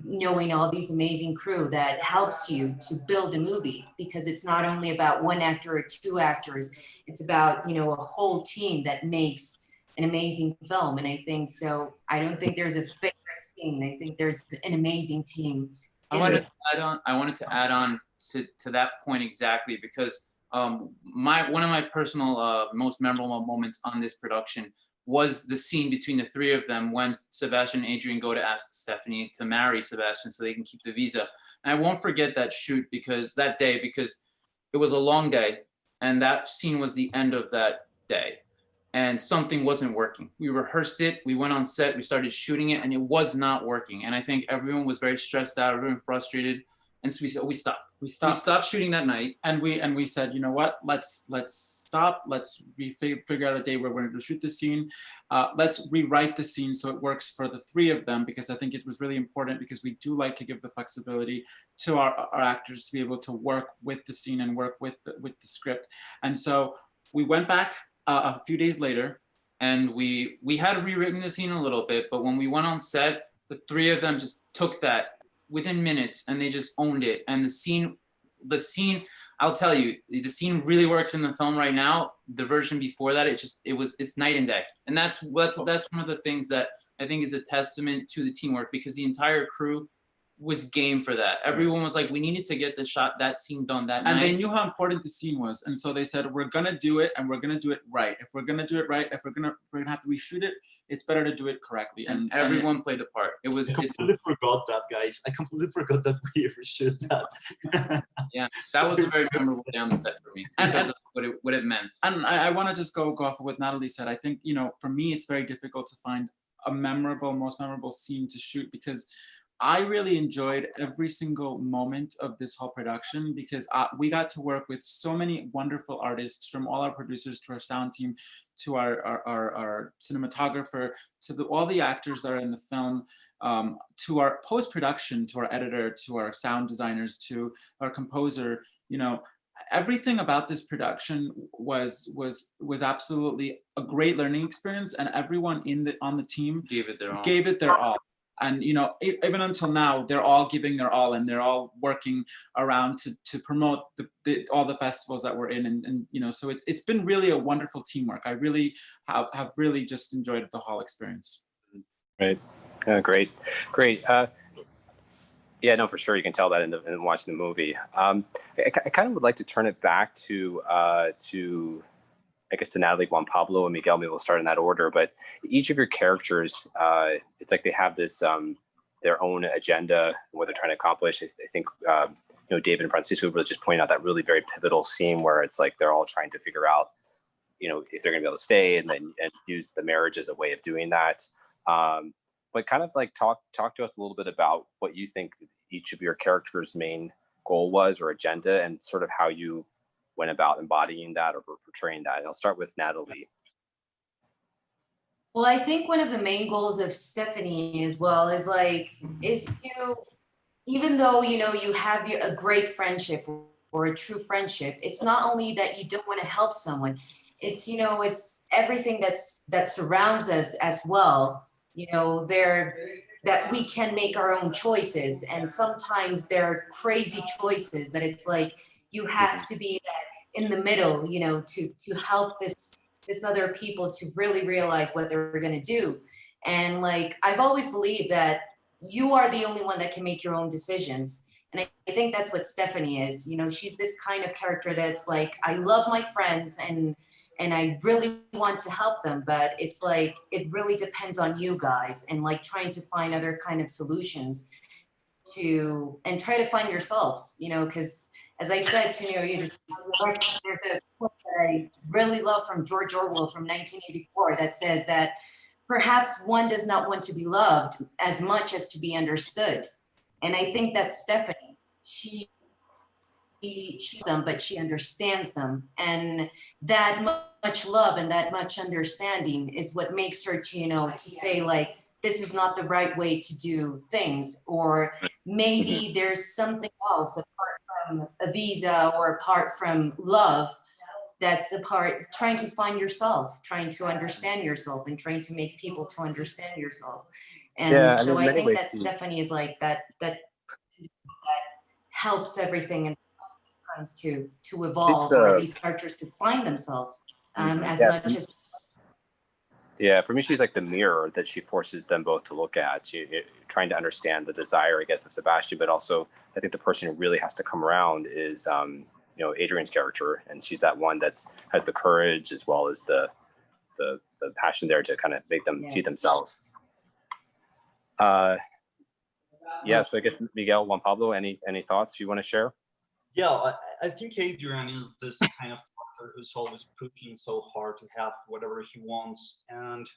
Speaker 22: knowing all these amazing crew that helps you to build a movie, because it's not only about one actor or two actors, it's about, you know, a whole team that makes an amazing film. And I think so, I don't think there's a favorite scene. I think there's an amazing team.
Speaker 19: I wanted to add on to that point exactly, because one of my personal most memorable moments on this production was the scene between the three of them when Sebastian and Adrian go to ask Stephanie to marry Sebastian so they can keep the visa. And I won't forget that shoot, because that day, because it was a long day, and that scene was the end of that day. and something wasn't working. We rehearsed it, we went on set, we started shooting it, and it was not working. And I think everyone was very stressed out, everyone frustrated. And so we stopped. We stopped shooting that night.
Speaker 4: And we said, you know what, let's stop. Let's figure out a day where we're going to shoot the scene. Let's rewrite the scene so it works for the three of them, because I think it was really important, because we do like to give the flexibility to our actors to be able to work with the scene and work with the script. And so we went back a few days later, and we had rewritten the scene a little bit, but when we went on set, the three of them just took that within minutes and they just owned it. And the scene, I'll tell you, the scene really works in the film right now. The version before that, it's night and day. And that's one of the things that I think is a testament to the teamwork, because the entire crew was game for that. Everyone was like, we needed to get that scene done that night. And they knew how important the scene was. And so they said, we're gonna do it, and we're gonna do it right. If we're gonna do it right, if we're gonna have to reshoot it, it's better to do it correctly.
Speaker 19: And everyone played a part.
Speaker 20: I completely forgot that, guys. I completely forgot that we reshoot that.
Speaker 19: Yeah, that was a very memorable day on the set for me, because of what it meant.
Speaker 4: And I wanna just go off of what Nathalie said. I think, for me, it's very difficult to find a most memorable scene to shoot, because I really enjoyed every single moment of this whole production, because we got to work with so many wonderful artists, from all our producers to our sound team, to our cinematographer, to all the actors that are in the film, to our post-production, to our editor, to our sound designers, to our composer. Everything about this production was absolutely a great learning experience, and everyone on the team
Speaker 19: gave it
Speaker 4: their all. And even until now, they're all giving their all, and they're all working around to promote all the festivals that we're in, and so it's been really a wonderful teamwork. I really have really just enjoyed the whole experience.
Speaker 2: Right, great. Yeah, no, for sure, you can tell that in watching the movie. I kind of would like to turn it back to I guess to Nathalie, Juan, Pablo, and Miguel. Maybe we'll start in that order. But each of your characters, it's like they have this their own agenda, what they're trying to accomplish. I think David and Francisco really just pointed out that really very pivotal scene where it's like they're all trying to figure out, if they're going to be able to stay, and use the marriage as a way of doing that. But kind of like talk to us a little bit about what you think each of your characters' main goal was or agenda, and sort of how you went about embodying that or portraying that. And I'll start with Nathalie.
Speaker 22: Well, I think one of the main goals of Stephanie as well is to, even though, you have a great friendship or a true friendship, it's not only that you don't want to help someone, it's, it's everything that surrounds us as well. That we can make our own choices. And sometimes there are crazy choices that it's like, you have to be in the middle, to help this other people to really realize what they're going to do. And I've always believed that you are the only one that can make your own decisions. And I think that's what Stephanie is. She's this kind of character that's like, I love my friends and I really want to help them, but it's like, it really depends on you guys, and trying to find other kind of solutions and try to find yourselves, because as I said to you, there's a quote that I really love from George Orwell from 1984 that says that perhaps one does not want to be loved as much as to be understood. And I think that Stephanie, she them, but she understands them. And that much love and that much understanding is what makes her to say this is not the right way to do things, or maybe there's something else apart from a visa or apart from love that's trying to find yourself, trying to understand yourself, and trying to make people to understand yourself. And so I think that Stephanie is that helps everything and helps these kinds to evolve, or these characters to find themselves as much as.
Speaker 2: Yeah, for me, she's like the mirror that she forces them both to look at, trying to understand the desire, I guess, of Sebastian, but also I think the person who really has to come around is, Adrian's character, and she's that one has the courage as well as the passion there to kind of make them see themselves. So I guess Miguel, Juan, Pablo, any thoughts you want to share?
Speaker 20: Yeah, I think Adrian is this kind of actor who's always pushing so hard to have whatever he wants. And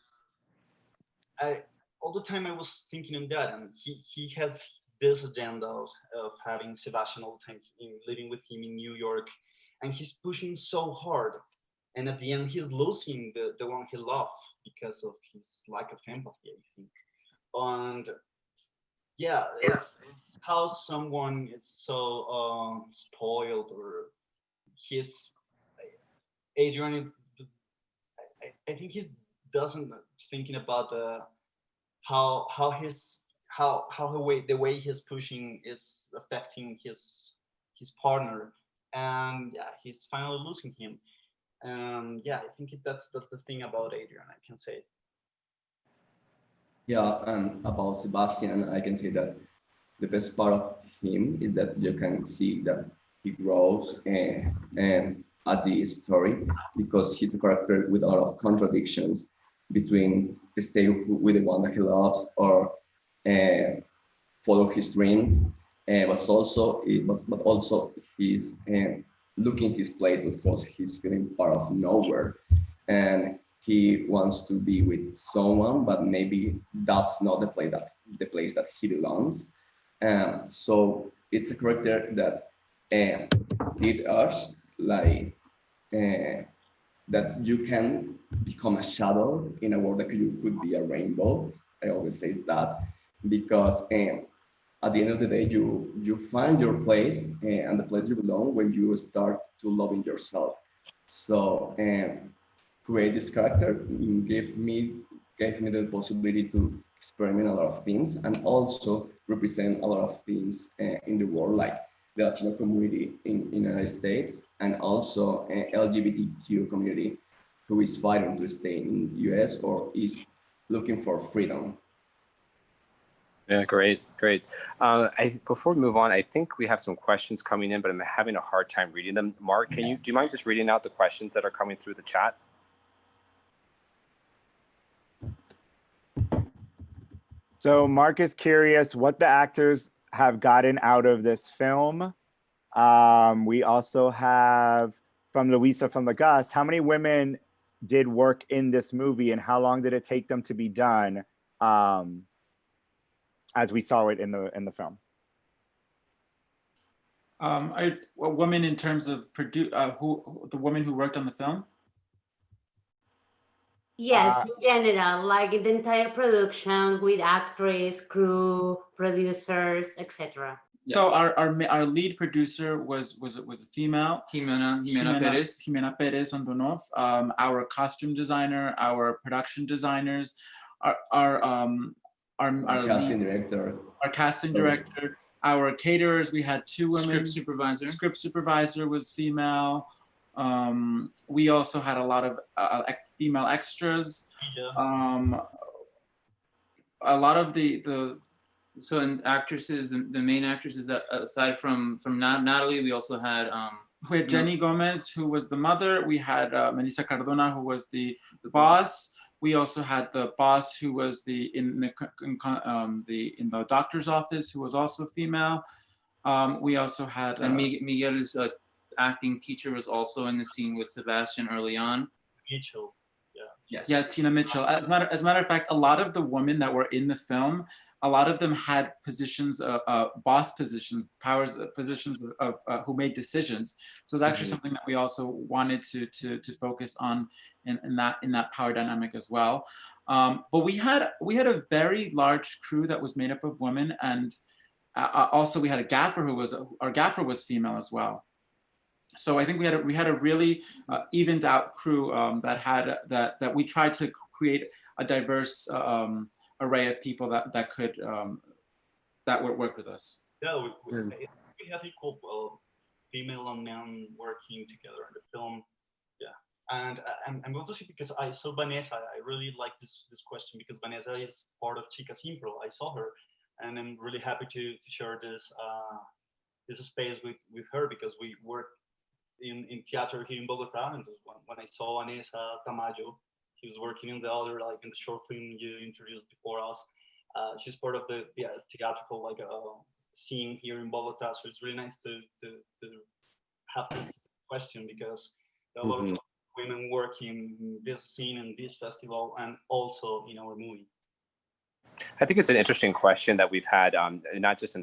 Speaker 20: all the time I was thinking on that, and he has this agenda of having Sebastian all the time living with him in New York, and he's pushing so hard, and at the end he's losing the one he loved because of his lack of empathy, I think. And yeah, it's how someone is so spoiled, or he's Adrian. I think he doesn't thinking about how the way he's pushing is affecting his partner, and yeah, he's finally losing him. And yeah, I think that's the thing about Adrian, I can say.
Speaker 21: Yeah, and about Sebastian, I can say that the best part of him is that you can see that he grows and at the story, because he's a character with a lot of contradictions between stay with the one that he loves or follow his dreams, but also he's looking his place because he's feeling part of nowhere, and he wants to be with someone, but maybe that's not the place that he belongs. So it's a character that it us like that you can become a shadow in a world that you could be a rainbow. I always say that because at the end of the day, you find your place and the place you belong when you start to loving yourself. So create this character gave me the possibility to experiment a lot of things and also represent a lot of things in the world, like the Latino community in United States, and also LGBTQ community who is fighting to stay in the US or is looking for freedom.
Speaker 2: Yeah, great. Before we move on, I think we have some questions coming in, but I'm having a hard time reading them. Mark, do you mind just reading out the questions that are coming through the chat?
Speaker 6: So Mark is curious what the actors have gotten out of this film. We also have from Luisa from the Gust, how many women did work in this movie and how long did it take them to be done as we saw it in the film?
Speaker 4: A woman in terms of the woman who worked on the film?
Speaker 16: Yes, in general, like in the entire production with actress, crew, producers, etc.
Speaker 4: So our lead producer was a female,
Speaker 19: Jimena Perez.
Speaker 4: Jimena Perez Andonov. Our costume designer, our production designers, our
Speaker 21: casting director.
Speaker 4: Our casting director, our caterers. We had 2 women.
Speaker 19: Script
Speaker 4: supervisor was female. We also had a lot of female extras. A lot of the
Speaker 19: so in actresses, the main actresses that aside from Nathalie, we also had
Speaker 4: we had Jenny Gomez, who was the mother. We had Melissa Cardona, who was the boss. We also had the boss, who was in the doctor's office, who was also female. We also had
Speaker 19: and Miguel's acting teacher was also in the scene with Sebastian early on.
Speaker 20: Mitchell,
Speaker 4: Yes. Yeah, Tina Mitchell. As a matter of fact, a lot of the women that were in the film, a lot of them had positions, boss positions, positions of who made decisions. So it's actually something that we also wanted to focus on in that power dynamic as well. But we had a very large crew that was made up of women, and also we had a gaffer our gaffer was female as well. So I think we had a really evened out crew that we tried to create a diverse array of people that could that would work with us.
Speaker 20: Yeah, we have equal female and men working together in the film. Yeah, and I'm going to say, because I saw Vanessa, I really like this question because Vanessa is part of Chicas Impro. I saw her, and I'm really happy to share this space with her, because we work in theater here in Bogota, and when I saw Vanessa Tamayo, she was working in in the short film you introduced before us. She's part of the theatrical scene here in Bogota, so it's really nice to have this question, because
Speaker 7: There are a lot of women working in this scene and this festival, and also in our movie.
Speaker 2: I think it's an interesting question that we've had, not just in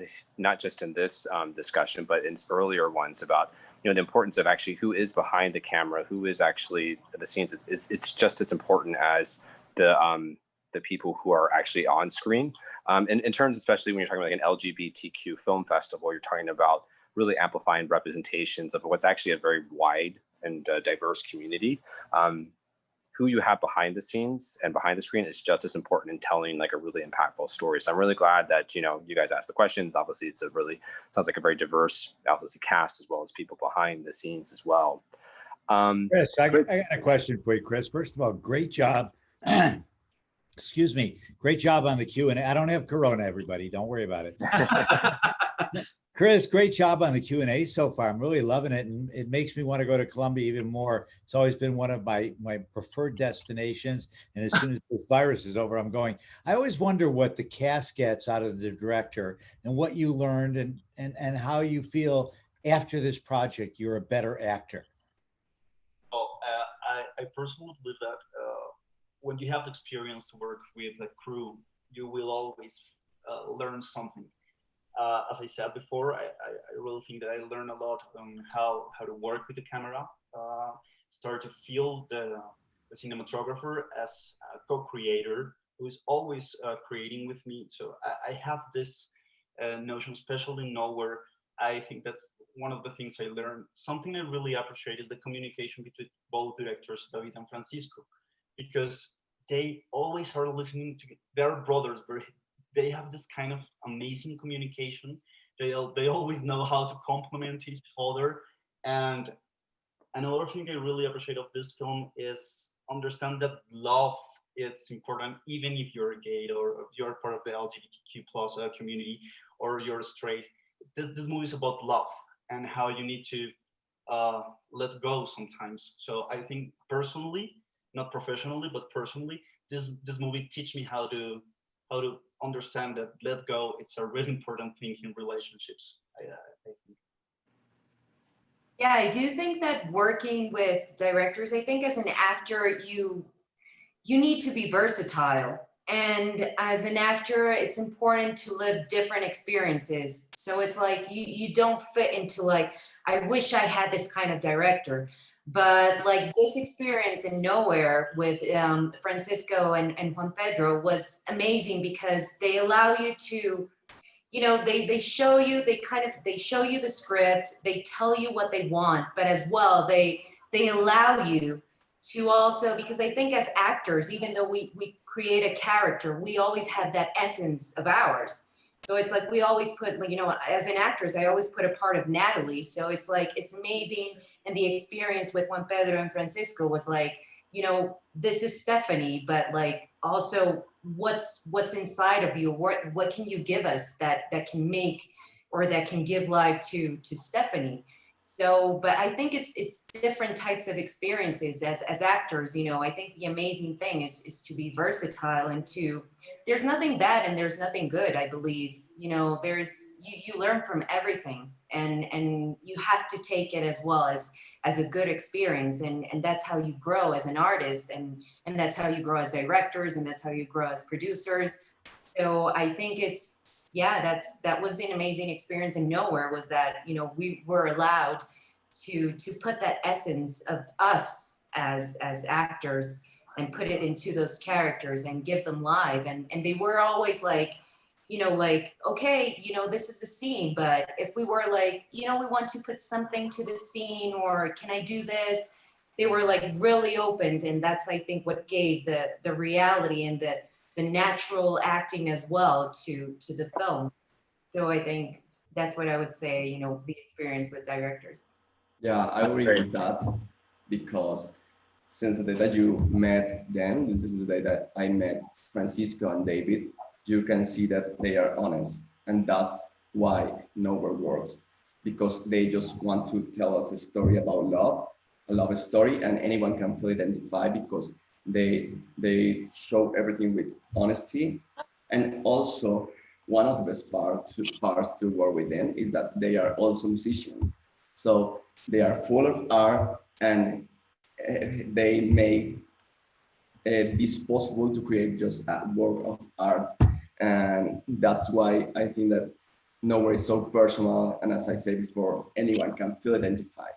Speaker 2: this discussion, but in earlier ones about the importance of actually who is behind the camera, who is actually the scenes. It's just as important as the people who are actually on screen. In terms, especially when you're talking about like an LGBTQ film festival, you're talking about really amplifying representations of what's actually a very wide and diverse community. Who you have behind the scenes and behind the screen is just as important in telling like a really impactful story. So I'm really glad that you guys asked the questions. Obviously, it's sounds like a very diverse, obviously, cast as well as people behind the scenes as well.
Speaker 1: Chris, I got a question for you, Chris. First of all, great job. Excuse me, great job on the Q&A. I don't have Corona, everybody. Don't worry about it. Chris, great job on the Q&A so far. I'm really loving it, and it makes me want to go to Colombia even more. It's always been one of my preferred destinations, and as soon as this virus is over, I'm going. I always wonder what the cast gets out of the director and what you learned and how you feel after this project you're a better actor.
Speaker 7: Well, I personally believe that when you have the experience to work with a crew, you will always learn something. As I said before, I really think that I learned a lot on how to work with the camera, start to feel the cinematographer as a co-creator who is always creating with me. So I have this notion, especially in Nowhere. I think that's one of the things I learned. Something I really appreciate is the communication between both directors, David and Francisco, because they always are listening to their brothers. They have this kind of amazing communication. They always know how to complement each other. And another thing I really appreciate of this film is understand that love is important, even if you're gay or if you're part of the LGBTQ plus community or you're straight. This movie is about love and how you need to let go sometimes. So I think personally, not professionally, but personally, this movie teach me how to understand that let go. It's a really important thing in relationships. I think.
Speaker 22: Yeah, I do think that working with directors, I think as an actor, you need to be versatile. And as an actor, it's important to live different experiences. So it's like you don't fit into like, I wish I had this kind of director. But like this experience in Nowhere with Francisco and Juan Pedro was amazing because they allow you to, they show you, they show you the script, they tell you what they want, but as well, they allow you to also, because I think as actors, even though we create a character, we always have that essence of ours. So it's like we always put, as an actress, I always put a part of Nathalie. So it's like, it's amazing. And the experience with Juan Pedro and Francisco was like, this is Stephanie, but like also what's inside of you? What can you give us that can make or that can give life to Stephanie? So, but I think it's different types of experiences as actors. I think the amazing thing is to be versatile and there's nothing bad and there's nothing good, I believe. There's you learn from everything and you have to take it as well as a good experience, and that's how you grow as an artist, and that's how you grow as directors, and that's how you grow as producers. So I think that was an amazing experience in Nowhere, was that we were allowed to put that essence of us as actors and put it into those characters and give them life, and they were always like, okay, this is the scene, but if we were like, we want to put something to the scene, or can I do this? They were like really open, and that's, I think, what gave the reality and the natural acting as well to the film. So I think that's what I would say, the experience with directors.
Speaker 21: Yeah, I agree with that, because since the day that you met them, this is the day that I met Francisco and David, you can see that they are honest. And that's why Nowhere works, because they just want to tell us a story about love, a love story, and anyone can feel identified because they show everything with honesty. And also, one of the best parts to work with them is that they are also musicians. So they are full of art, and they make this possible to create just a work of art. And that's why I think that Nowhere is so personal. And as I said before, anyone can feel identified.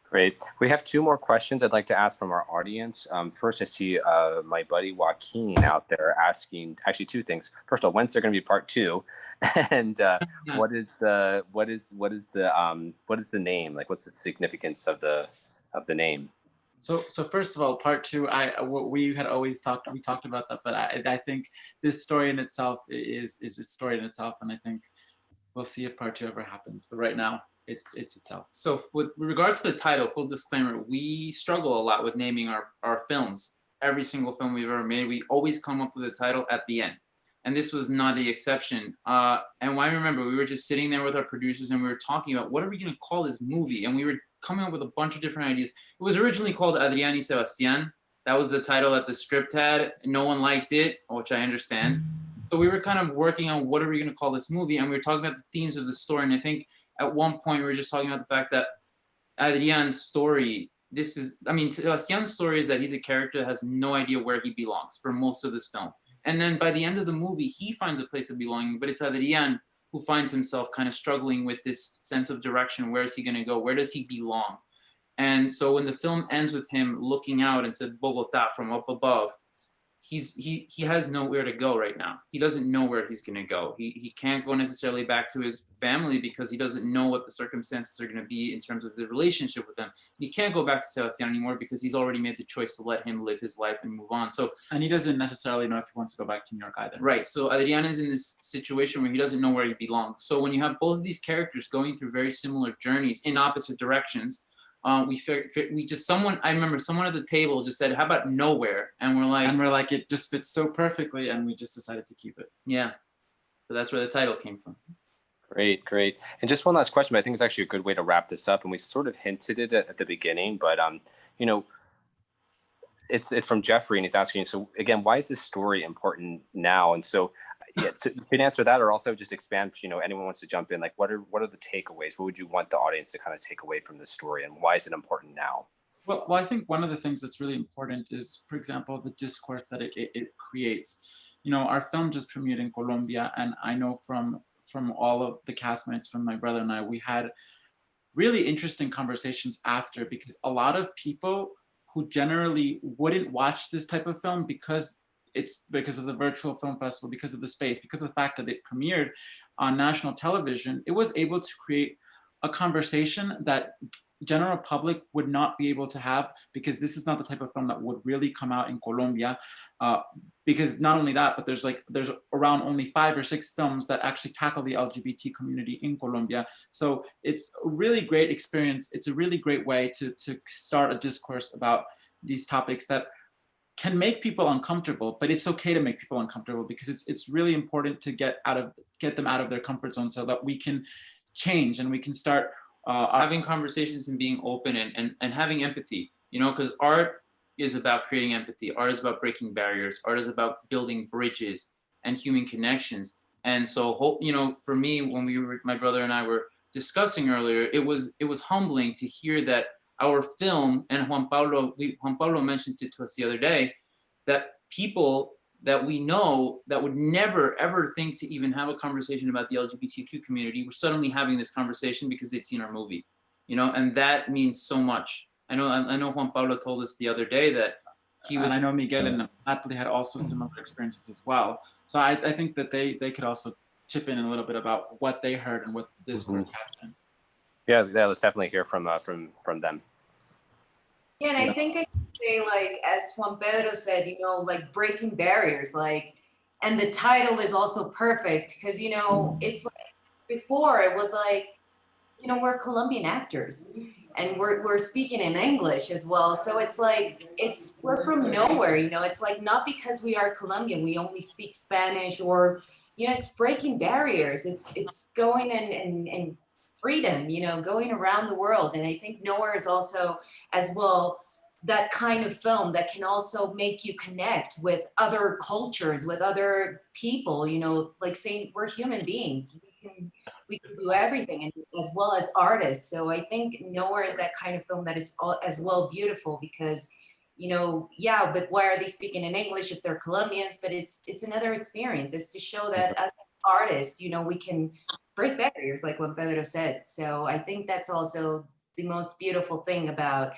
Speaker 2: Great. We have two more questions I'd like to ask from our audience. First, I see my buddy Joaquin out there asking actually two things. First of all, when's there going to be part 2? And what is the name? Like, what's the significance of the name?
Speaker 4: So first of all, part 2, we talked about that, but I think this story in itself is a story in itself, and I think we'll see if part 2 ever happens. But right now, it's itself.
Speaker 19: So with regards to the title, full disclaimer, we struggle a lot with naming our films. Every single film we've ever made, we always come up with a title at the end. And this was not the exception. And I remember we were just sitting there with our producers and we were talking about what are we going to call this movie? And we were coming up with a bunch of different ideas. It was originally called Adrian and Sebastian. That was the title that the script had. No one liked it, which I understand. So we were kind of working on what are we going to call this movie? And we were talking about the themes of the story. And I think at one point we were just talking about the fact that Adrian's story, Sebastian's story is that he's a character that has no idea where he belongs for most of this film. And then by the end of the movie, he finds a place of belonging, but it's Adrian who finds himself kind of struggling with this sense of direction. Where is he going to go? Where does he belong? And so when the film ends with him looking out into Bogota from up above, he has nowhere to go right now. He doesn't know where he's going to go. He can't go necessarily back to his family because he doesn't know what the circumstances are going to be in terms of the relationship with them. He can't go back to Sebastian anymore because he's already made the choice to let him live his life and move on.
Speaker 4: And he doesn't necessarily know if he wants to go back to New York either.
Speaker 19: Right. So Adrian is in this situation where he doesn't know where he belongs. So when you have both of these characters going through very similar journeys in opposite directions, I remember someone at the table just said, how about Nowhere? And we're like,
Speaker 4: it just fits so perfectly. And we just decided to keep it.
Speaker 19: Yeah. So that's where the title came from.
Speaker 2: Great. And just one last question, but I think it's actually a good way to wrap this up. And we sort of hinted it at the beginning, but it's from Jeffrey, and he's asking, so again, why is this story important now? And so, so you can answer that, or also just expand. Anyone wants to jump in. Like, what are the takeaways? What would you want the audience to kind of take away from this story, and why is it important now?
Speaker 4: Well, I think one of the things that's really important is, for example, the discourse that it creates. Our film just premiered in Colombia, and I know from all of the castmates, from my brother and I, we had really interesting conversations after, because a lot of people who generally wouldn't watch this type of film because of the virtual film festival, because of the space, because of the fact that it premiered on national television, it was able to create a conversation that general public would not be able to have, because this is not the type of film that would really come out in Colombia. Because not only that, but there's around only 5 or 6 films that actually tackle the LGBT community in Colombia. So it's a really great experience. It's a really great way to start a discourse about these topics that can make people uncomfortable, but it's okay to make people uncomfortable, because it's really important to get them out of their comfort zone so that we can change and we can start
Speaker 19: having conversations and being open and having empathy, because art is about creating empathy. Art is about breaking barriers. Art is about building bridges and human connections. And so, for me, when my brother and I were discussing earlier, it was humbling to hear that our film, and Juan Pablo mentioned it to us the other day, that people that we know that would never ever think to even have a conversation about the LGBTQ community were suddenly having this conversation because they'd seen our movie, and that means so much. I know Juan Pablo told us the other day that he was.
Speaker 4: And I know Miguel and Nathalie had also similar experiences as well. So I think that they could also chip in a little bit about what they heard and what this discourse has been.
Speaker 2: Yeah, let's definitely hear from them.
Speaker 22: Yeah, and I think I can say, like, as Juan Pedro said, breaking barriers, and the title is also perfect because, it's like before it was like, we're Colombian actors and we're speaking in English as well. So it's like, we're from nowhere, it's like, not because we are Colombian, we only speak Spanish, or, it's breaking barriers. It's going and freedom, going around the world. And I think Nowhere is also as well that kind of film that can also make you connect with other cultures, with other people, like saying we're human beings. We can we can do everything, and as well as artists. So I think Nowhere is that kind of film that is as well beautiful because, you know, yeah, but why are they speaking in English if they're Colombians? But it's another experience. It's to show that as artists, you know, we can break barriers, like what Pedro said. So I think that's also the most beautiful thing about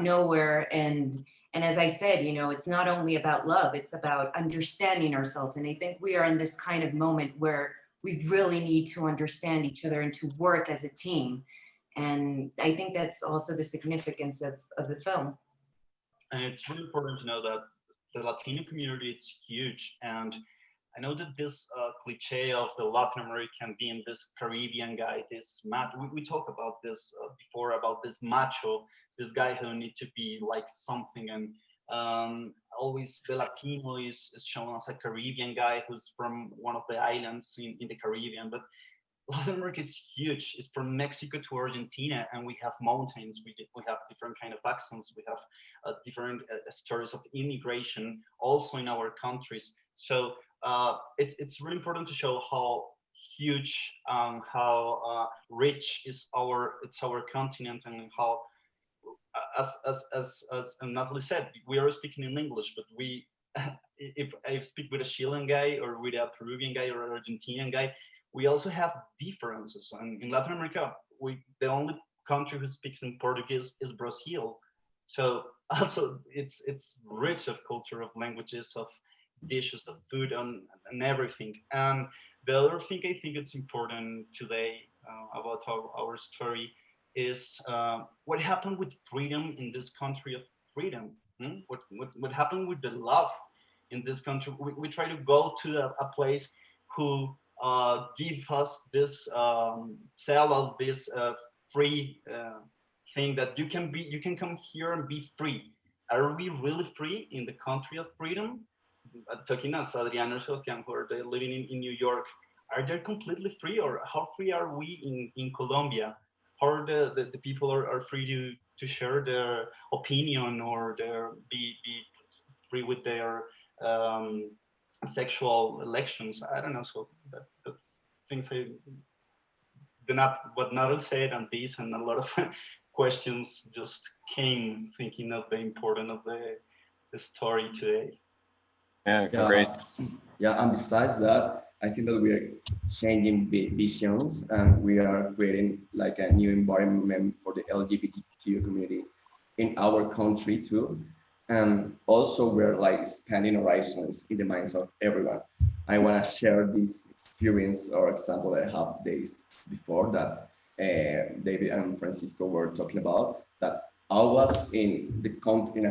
Speaker 22: Nowhere. And as I said, you know, it's not only about love, it's about understanding ourselves. And I think we are in this kind of moment where we really need to understand each other and to work as a team. And I think that's also the significance of the film.
Speaker 7: And it's really important to know that the Latino community is huge. And I know that this cliche of the Latin American being this Caribbean guy, we talked about this before, about this macho, this guy who needs to be like something, and always the Latino is shown as a Caribbean guy who's from one of the islands in the Caribbean. But Latin America is huge. It's from Mexico to Argentina, and we have mountains. We have different kind of accents. We have different stories of immigration also in our countries. So it's really important to show how huge, how rich is our continent, and how, as Nathalie said, we are speaking in English, but if I speak with a Chilean guy or with a Peruvian guy or an Argentinian guy, we also have differences. And in Latin America, the only country who speaks in Portuguese is Brazil. So also it's rich of culture, of languages, of dishes, of food, and everything. And the other thing I think it's important today about our story is what happened with freedom in this country of freedom. What happened with the love in this country? We try to go to a place who give us this, sell us this free thing that you can come here and be free. Are we really free in the country of freedom? Talking as Adrian and Sebastian, who are living in New York, are they completely free, or how free are we in Colombia? How are the people are free to share their opinion, or be free with their sexual elections? I don't know. So that's things I do not, what Nathalie said, and this, and a lot of questions just came thinking of the importance of the story today.
Speaker 21: Yeah, great. Yeah, and besides that, I think that we are changing visions, and we are creating like a new environment for the LGBTQ community in our country too. And also we're like expanding horizons in the minds of everyone. I want to share this experience or example that I have days before that David and Francisco were talking about, that I was in a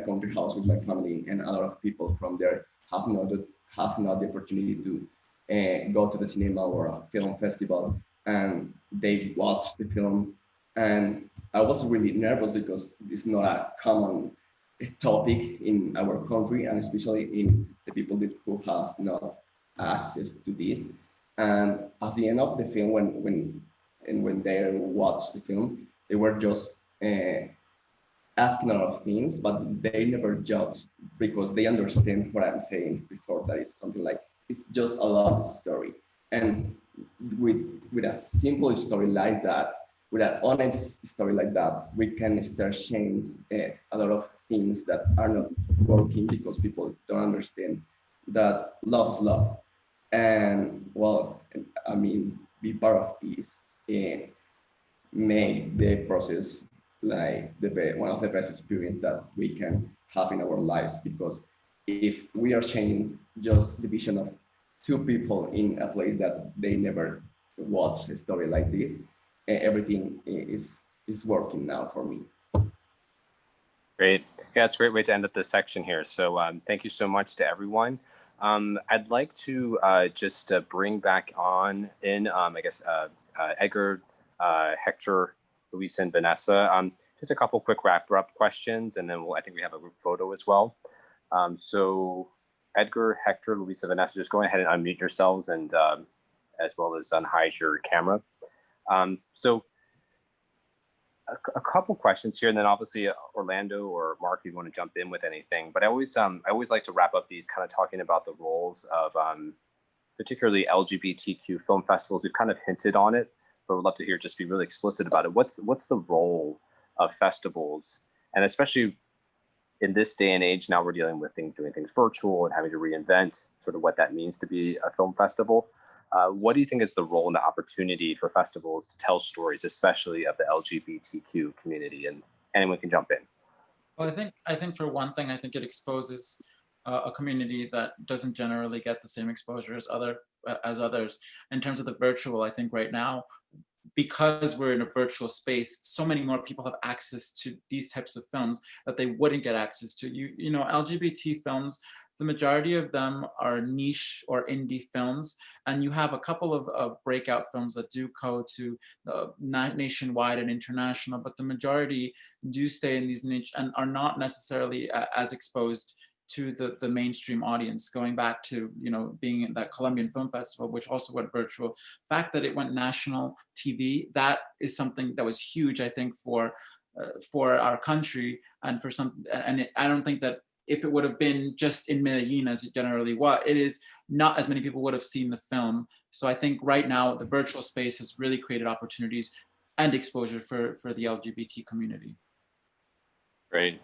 Speaker 21: country house with my family, and a lot of people from there have not the opportunity to go to the cinema or a film festival, and they watched the film. And I was really nervous because it's not a common topic in our country, and especially in the people who has not access to this. And at the end of the film, when they watched the film, they were just asking a lot of things, but they never judge because they understand what I'm saying before. That is something like, it's just a love story. And with a simple story like that, with an honest story like that, we can start change a lot of things that are not working because people don't understand that love is love. And well, I mean, be part of this and make the process like one of the best experience that we can have in our lives. Because if we are changing just the vision of two people in a place that they never watch a story like this, everything is working now for me.
Speaker 2: Great. Yeah, it's a great way to end up this section here. So thank you so much to everyone. I'd like to just bring back on in, I guess, Edgar, Hector, Luisa, and Vanessa. Just a couple quick wrap-up questions, and then I think we have a group photo as well. So Edgar, Hector, Luisa, Vanessa, just go ahead and unmute yourselves, and as well as unhide your camera. So a couple questions here, and then obviously Orlando or Mark, if you want to jump in with anything. But I always like to wrap up these kind of talking about the roles of particularly LGBTQ film festivals. We've kind of hinted on it, but would love to hear just be really explicit about it. What's the role of festivals, and especially in this day and age now we're dealing with doing things virtual and having to reinvent sort of what that means to be a film festival. What do you think is the role and the opportunity for festivals to tell stories, especially of the LGBTQ community? And anyone can jump in.
Speaker 4: Well, I think for one thing, I think it exposes a community that doesn't generally get the same exposure as others. In terms of the virtual, I think right now, because we're in a virtual space, so many more people have access to these types of films that they wouldn't get access to. You know, LGBT films, the majority of them are niche or indie films, and you have a couple of breakout films that do go to nationwide and international, but the majority do stay in these niche and are not necessarily as exposed to the mainstream audience. Going back to, you know, being at that Colombian Film Festival, which also went virtual, the fact that it went national TV, that is something that was huge, I think, for our country and for some. And I don't think that if it would have been just in Medellin, as it generally was, it is not as many people would have seen the film. So I think right now the virtual space has really created opportunities and exposure for the LGBT community.
Speaker 2: Great.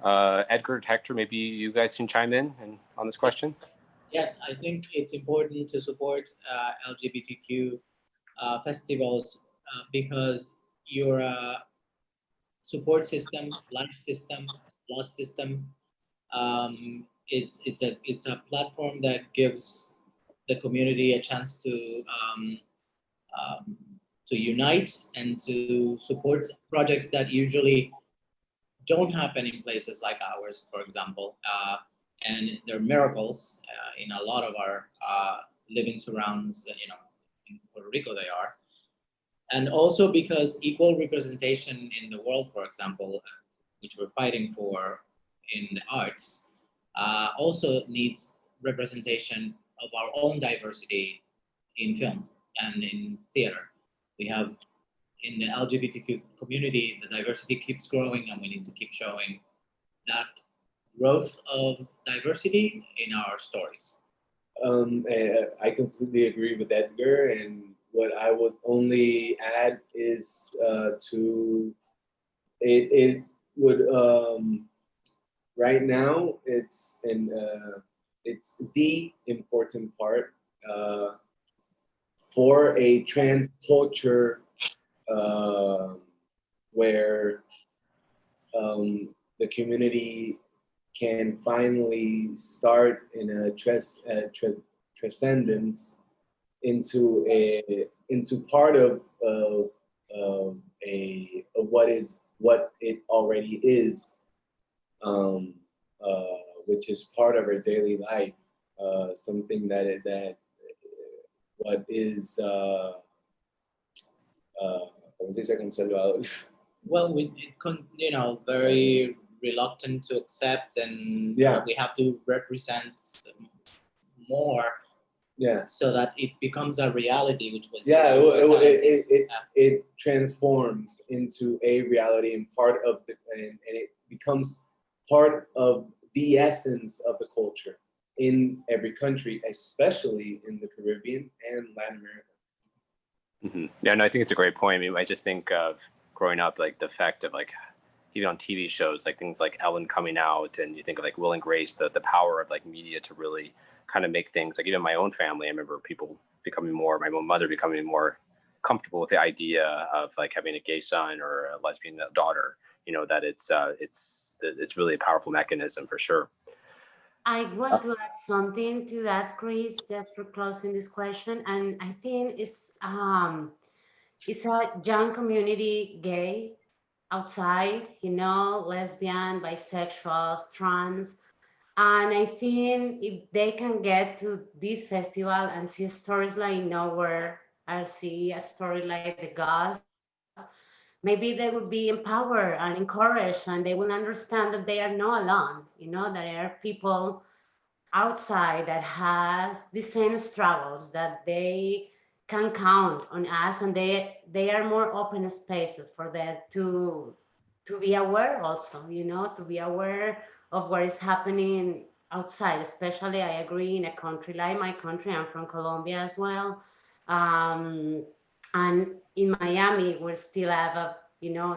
Speaker 2: Edgar, Hector, maybe you guys can chime in on this question.
Speaker 14: Yes, I think it's important to support LGBTQ festivals because your support system, life system, blood system, it's a platform that gives the community a chance to unite and to support projects that usually don't happen in places like ours, for example. And there are miracles in a lot of our living surrounds, you know, in Puerto Rico they are. And also because equal representation in the world, for example, which we're fighting for in the arts, also needs representation of our own diversity in film and in theater. We have, in the LGBTQ community, the diversity keeps growing, and we need to keep showing that growth of diversity in our stories.
Speaker 17: I completely agree with Edgar, and what I would only add is it would right now it's the important part for a trans culture where the community can finally start in a transcendence into part of what it already is, which is part of our daily life, something that what is
Speaker 14: well, you know, very reluctant to accept, and we have to represent more, so that it becomes a reality, which was
Speaker 17: it transforms into a reality and part of and it becomes part of the essence of the culture in every country, especially in the Caribbean and Latin America.
Speaker 2: Mm-hmm. Yeah, no, I think it's a great point. I mean, I just think of growing up, like the fact of like, even on TV shows, like things like Ellen coming out, and you think of like Will and Grace, the power of like media to really kind of make things, like even my own family, I remember people becoming more, my own mother becoming more comfortable with the idea of like having a gay son or a lesbian daughter, you know, that it's really a powerful mechanism for sure.
Speaker 16: I want to add something to that, Chris, just for closing this question. And I think it's a young community, gay, outside, you know, lesbian, bisexuals, trans. And I think if they can get to this festival and see stories like Nowhere, or see a story like The Gust, maybe they will be empowered and encouraged, and they will understand that they are not alone, you know, that there are people outside that has the same struggles, that they can count on us, and they are more open spaces for them to be aware also, you know, to be aware of what is happening outside. Especially, I agree, in a country like my country, I'm from Colombia as well, And in Miami, we still have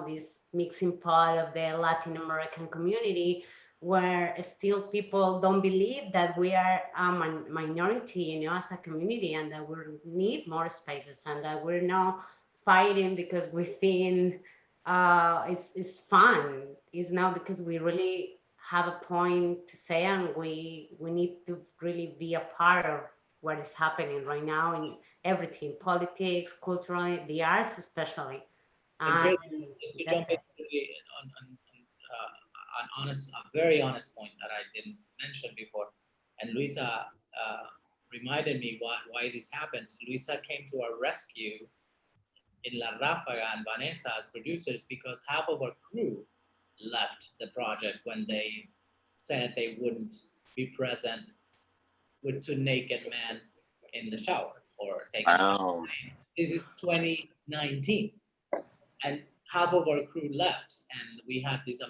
Speaker 16: this mixing pot of the Latin American community, where still people don't believe that we are a minority, as a community, and that we need more spaces, and that we're not fighting because we think it's fun. It's not because we really have a point to say, and we need to really be a part of what is happening right now in everything, politics, cultural, the arts especially.
Speaker 14: And
Speaker 16: And
Speaker 14: just to
Speaker 16: that's
Speaker 14: jump in quickly on a very honest point that I didn't mention before, and Luisa reminded me why this happened. Luisa came to our rescue in La Rafaga and Vanessa as producers because half of our crew left the project when they said they wouldn't be present with two naked men in the shower or taking a shower. This is 2019, and half of our crew left, and we had these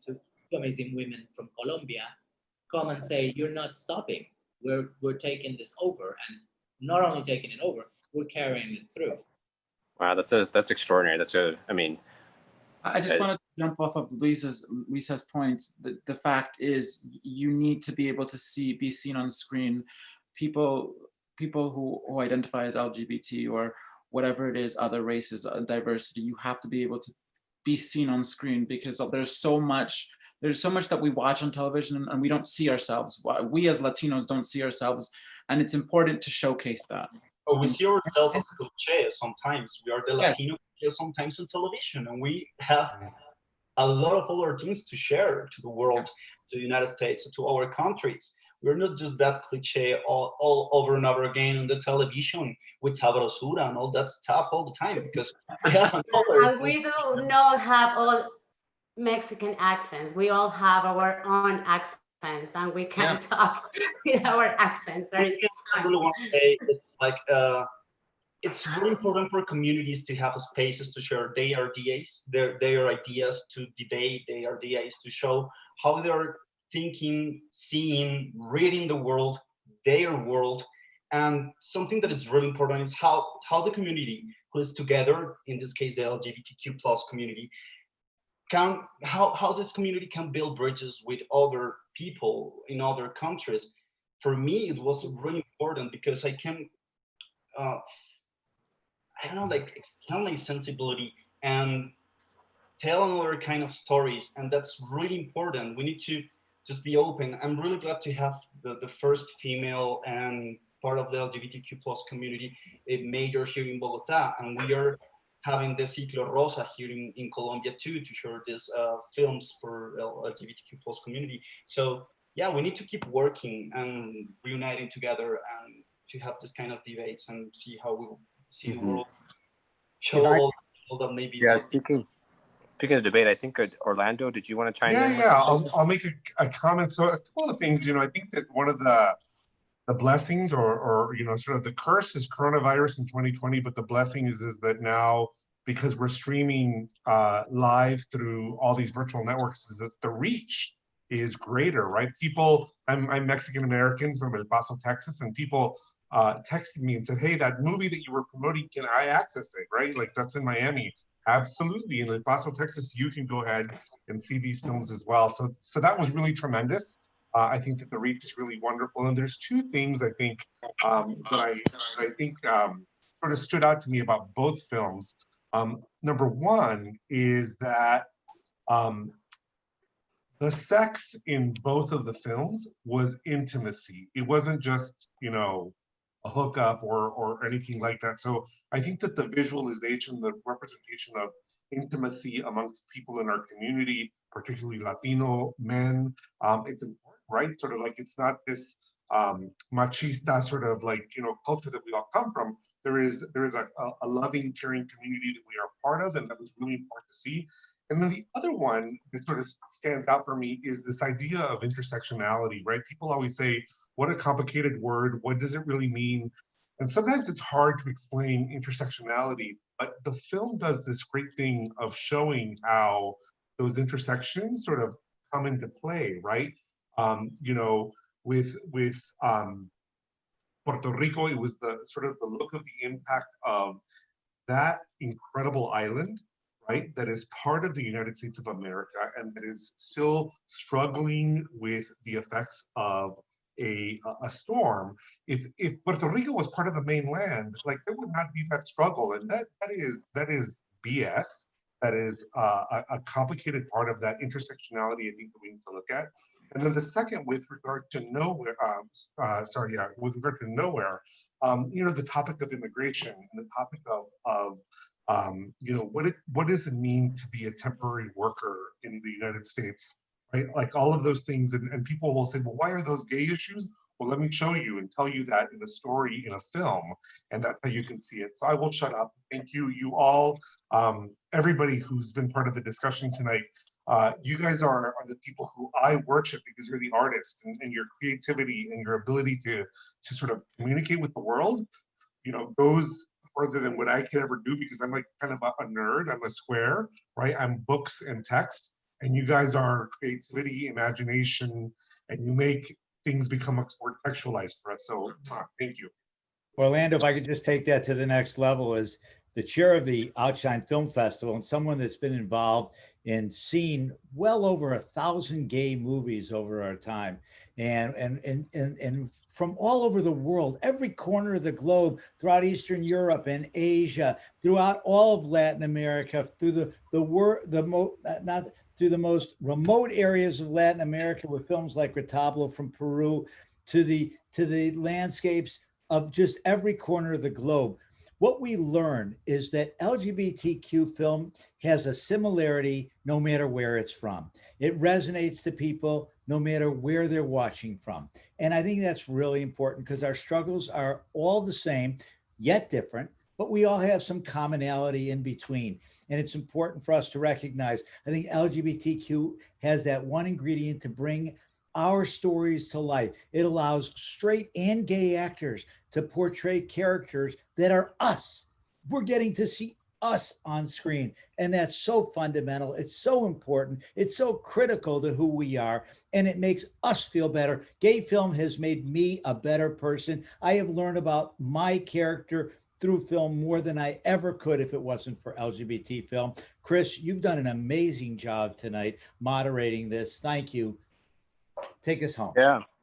Speaker 14: two amazing women from Colombia come and say, "You're not stopping. We're taking this over, and not only taking it over, we're carrying it through."
Speaker 2: Wow, that's extraordinary.
Speaker 4: I just wanted to jump off of Luisa's point. The fact is, you need to be able to be seen on screen. People who identify as LGBT or whatever it is, other races, diversity, you have to be able to be seen on screen, because there's so much that we watch on television and we don't see ourselves. We as Latinos don't see ourselves, and it's important to showcase that.
Speaker 7: We see ourselves as cliche sometimes. We are the Latino cliche sometimes on television, and we have a lot of other things to share to the world, to the United States, to our countries. We're not just that cliche all over and over again on the television with sabrosura and all that stuff all the time, because we have another.
Speaker 16: And we do not have all Mexican accents. We all have our own accents, and we can talk with our accents.
Speaker 7: I really want to say it's like it's really important for communities to have spaces to share their ideas, their ideas, to debate their ideas, to show how they're thinking, seeing, reading the world, their world. And something that is really important is how the community who is together, in this case the LGBTQ plus community, how this community can build bridges with other people in other countries. For me, it was really important because I can I don't know, like extend my sensibility and tell another kind of stories, and that's really important. We need to just be open. I'm really glad to have the first female and part of the LGBTQ plus community a major here in Bogota, and we are having the Ciclo Rosa here in Colombia too, to share these films for LGBTQ plus community. So yeah, we need to keep working and reuniting together and to have this kind of debates and see how we see the world show all that maybe.
Speaker 2: Yeah, speaking of debate, I think Orlando, did you want to chime in?
Speaker 12: Yeah. I'll make a comment. So a couple of things, I think that one of the blessings or sort of the curse is coronavirus in 2020, but the blessing is that now, because we're streaming live through all these virtual networks, is that the reach is greater, right? I'm Mexican American from El Paso, Texas, and people texted me and said, "Hey, that movie that you were promoting, can I access it?" Right? Like, that's in Miami. Absolutely. In El Paso, Texas, you can go ahead and see these films as well. So that was really tremendous. I think that the reach is really wonderful. And there's two things I think that I think sort of stood out to me about both films. Number one is that the sex in both of the films was intimacy. It wasn't just, a hookup or anything like that. So I think that the visualization, the representation of intimacy amongst people in our community, particularly Latino men, it's important, right? Sort of like, it's not this machista sort of like, culture that we all come from. There is a loving, caring community that we are part of, and that was really important to see. And then the other one that sort of stands out for me is this idea of intersectionality, right? People always say, what a complicated word, what does it really mean? And sometimes it's hard to explain intersectionality, but the film does this great thing of showing how those intersections sort of come into play, right? With Puerto Rico, it was the sort of the look of the impact of that incredible island, right, that is part of the United States of America and that is still struggling with the effects of a storm. If Puerto Rico was part of the mainland, like there would not be that struggle, and that is BS. That is a complicated part of that intersectionality I think that we need to look at. And then the second, with regard to nowhere, with regard to nowhere, you know, the topic of immigration and the topic of you know, what does it mean to be a temporary worker in the United States, right? Like all of those things, and people will say, well, why are those gay issues? Well, let me show you and tell you that in a story, in a film, and that's how you can see it. So I will shut up. Thank you, you all, everybody who's been part of the discussion tonight. You guys are the people who I worship because you're the artist, and your creativity and your ability to sort of communicate with the world, you know, goes further than what I could ever do, because I'm like kind of a nerd. I'm a square, right? I'm books and text, and you guys are creativity, imagination, and you make things become much more textualized for us. So thank you.
Speaker 1: Orlando, if I could just take that to the next level, as the chair of the Outshine Film Festival and someone that's been involved in seeing well over 1,000 gay movies over our time, and from all over the world, every corner of the globe, throughout Eastern Europe and Asia, throughout all of Latin America, through through the most remote areas of Latin America with films like Retablo from Peru, to the landscapes of just every corner of the globe. What we learn is that LGBTQ film has a similarity no matter where it's from. It resonates to people no matter where they're watching from. And I think that's really important because our struggles are all the same, yet different, but we all have some commonality in between. And it's important for us to recognize, I think LGBTQ has that one ingredient to bring our stories to life. It allows straight and gay actors to portray characters that are us. We're getting to see us on screen. And that's so fundamental. It's so important. It's so critical to who we are. And it makes us feel better. Gay film has made me a better person. I have learned about my character through film more than I ever could if it wasn't for LGBT film. Chris, you've done an amazing job tonight moderating this. Thank you. Take us home.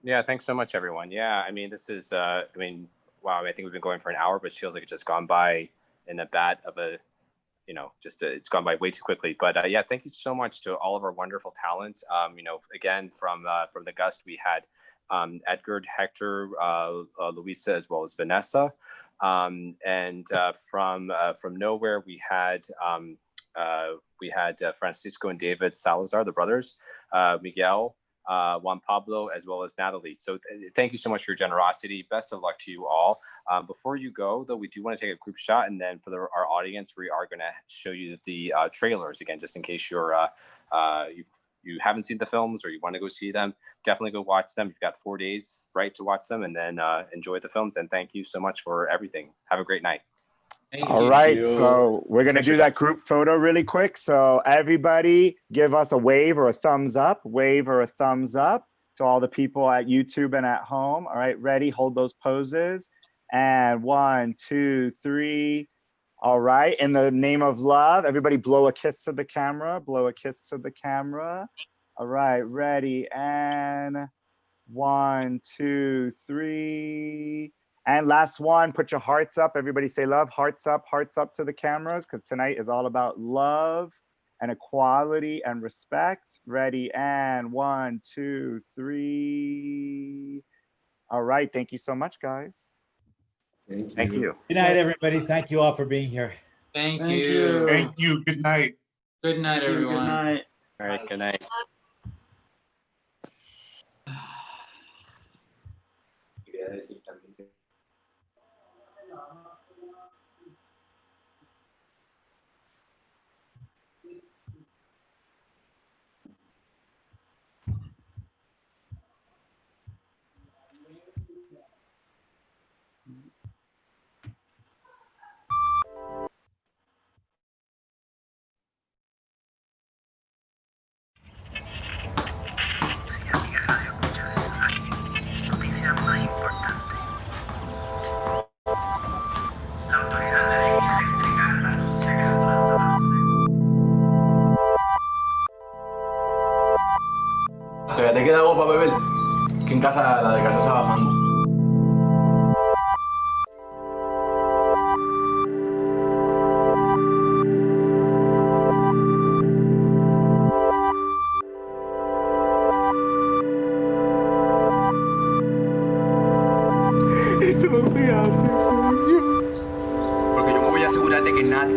Speaker 2: Yeah. Thanks so much, everyone. Yeah, I mean, this is, I mean, wow, I think we've been going for an hour, but it feels like it's just gone by in a bat of a, you know, just it's gone by way too quickly. But yeah, thank you so much to all of our wonderful talent. You know, again, from the Gust, we had Edgar, Hector, Luisa, as well as Vanessa. And from Nowhere, we had Francisco and David Salazar, the brothers, Miguel, Juan, Pablo, as well as Nathalie. So thank you so much for your generosity. Best of luck to you all. Before you go, though, we do want to take a group shot, and then for our audience, we are going to show you the trailers again, just in case you haven't seen the films or you want to go see them. Definitely go watch them. You've got 4 days, right, to watch them, and then enjoy the films. And thank you so much for everything. Have a great night.
Speaker 6: All right, so we're going to do that group photo really quick. So everybody give us a wave or a thumbs up, to all the people at YouTube and at home. All right, ready? Hold those poses. And 1, 2, 3. All right, in the name of love, everybody blow a kiss to the camera. All right, ready? And 1, 2, 3. And last one, put your hearts up. Everybody say love, hearts up to the cameras, because tonight is all about love and equality and respect. Ready? And 1, 2, 3. All right, thank you so much, guys.
Speaker 2: Thank you.
Speaker 1: Good night, everybody. Thank you all for being here.
Speaker 4: Thank you.
Speaker 12: Thank you. Good night.
Speaker 4: Good night, everyone.
Speaker 2: All right, good night.
Speaker 8: Noticia más importante. esto no se hace, coño. Porque yo me voy a asegurar de que nadie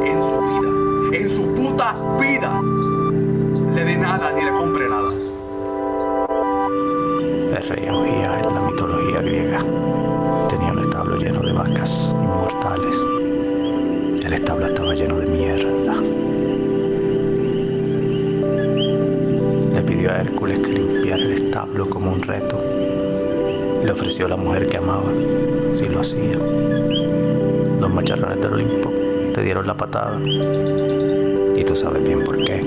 Speaker 8: en su vida, en su puta vida, le dé nada ni le compre nada.
Speaker 9: El rey Augías en la mitología griega tenía un establo lleno de vacas inmortales. El establo estaba lleno de mierda. Le pidió a Hércules que limpiara el establo como un reto. Le ofreció a la mujer que amaba si lo hacía. Los macharrones del Olimpo le dieron la patada. Y tú sabes bien por qué.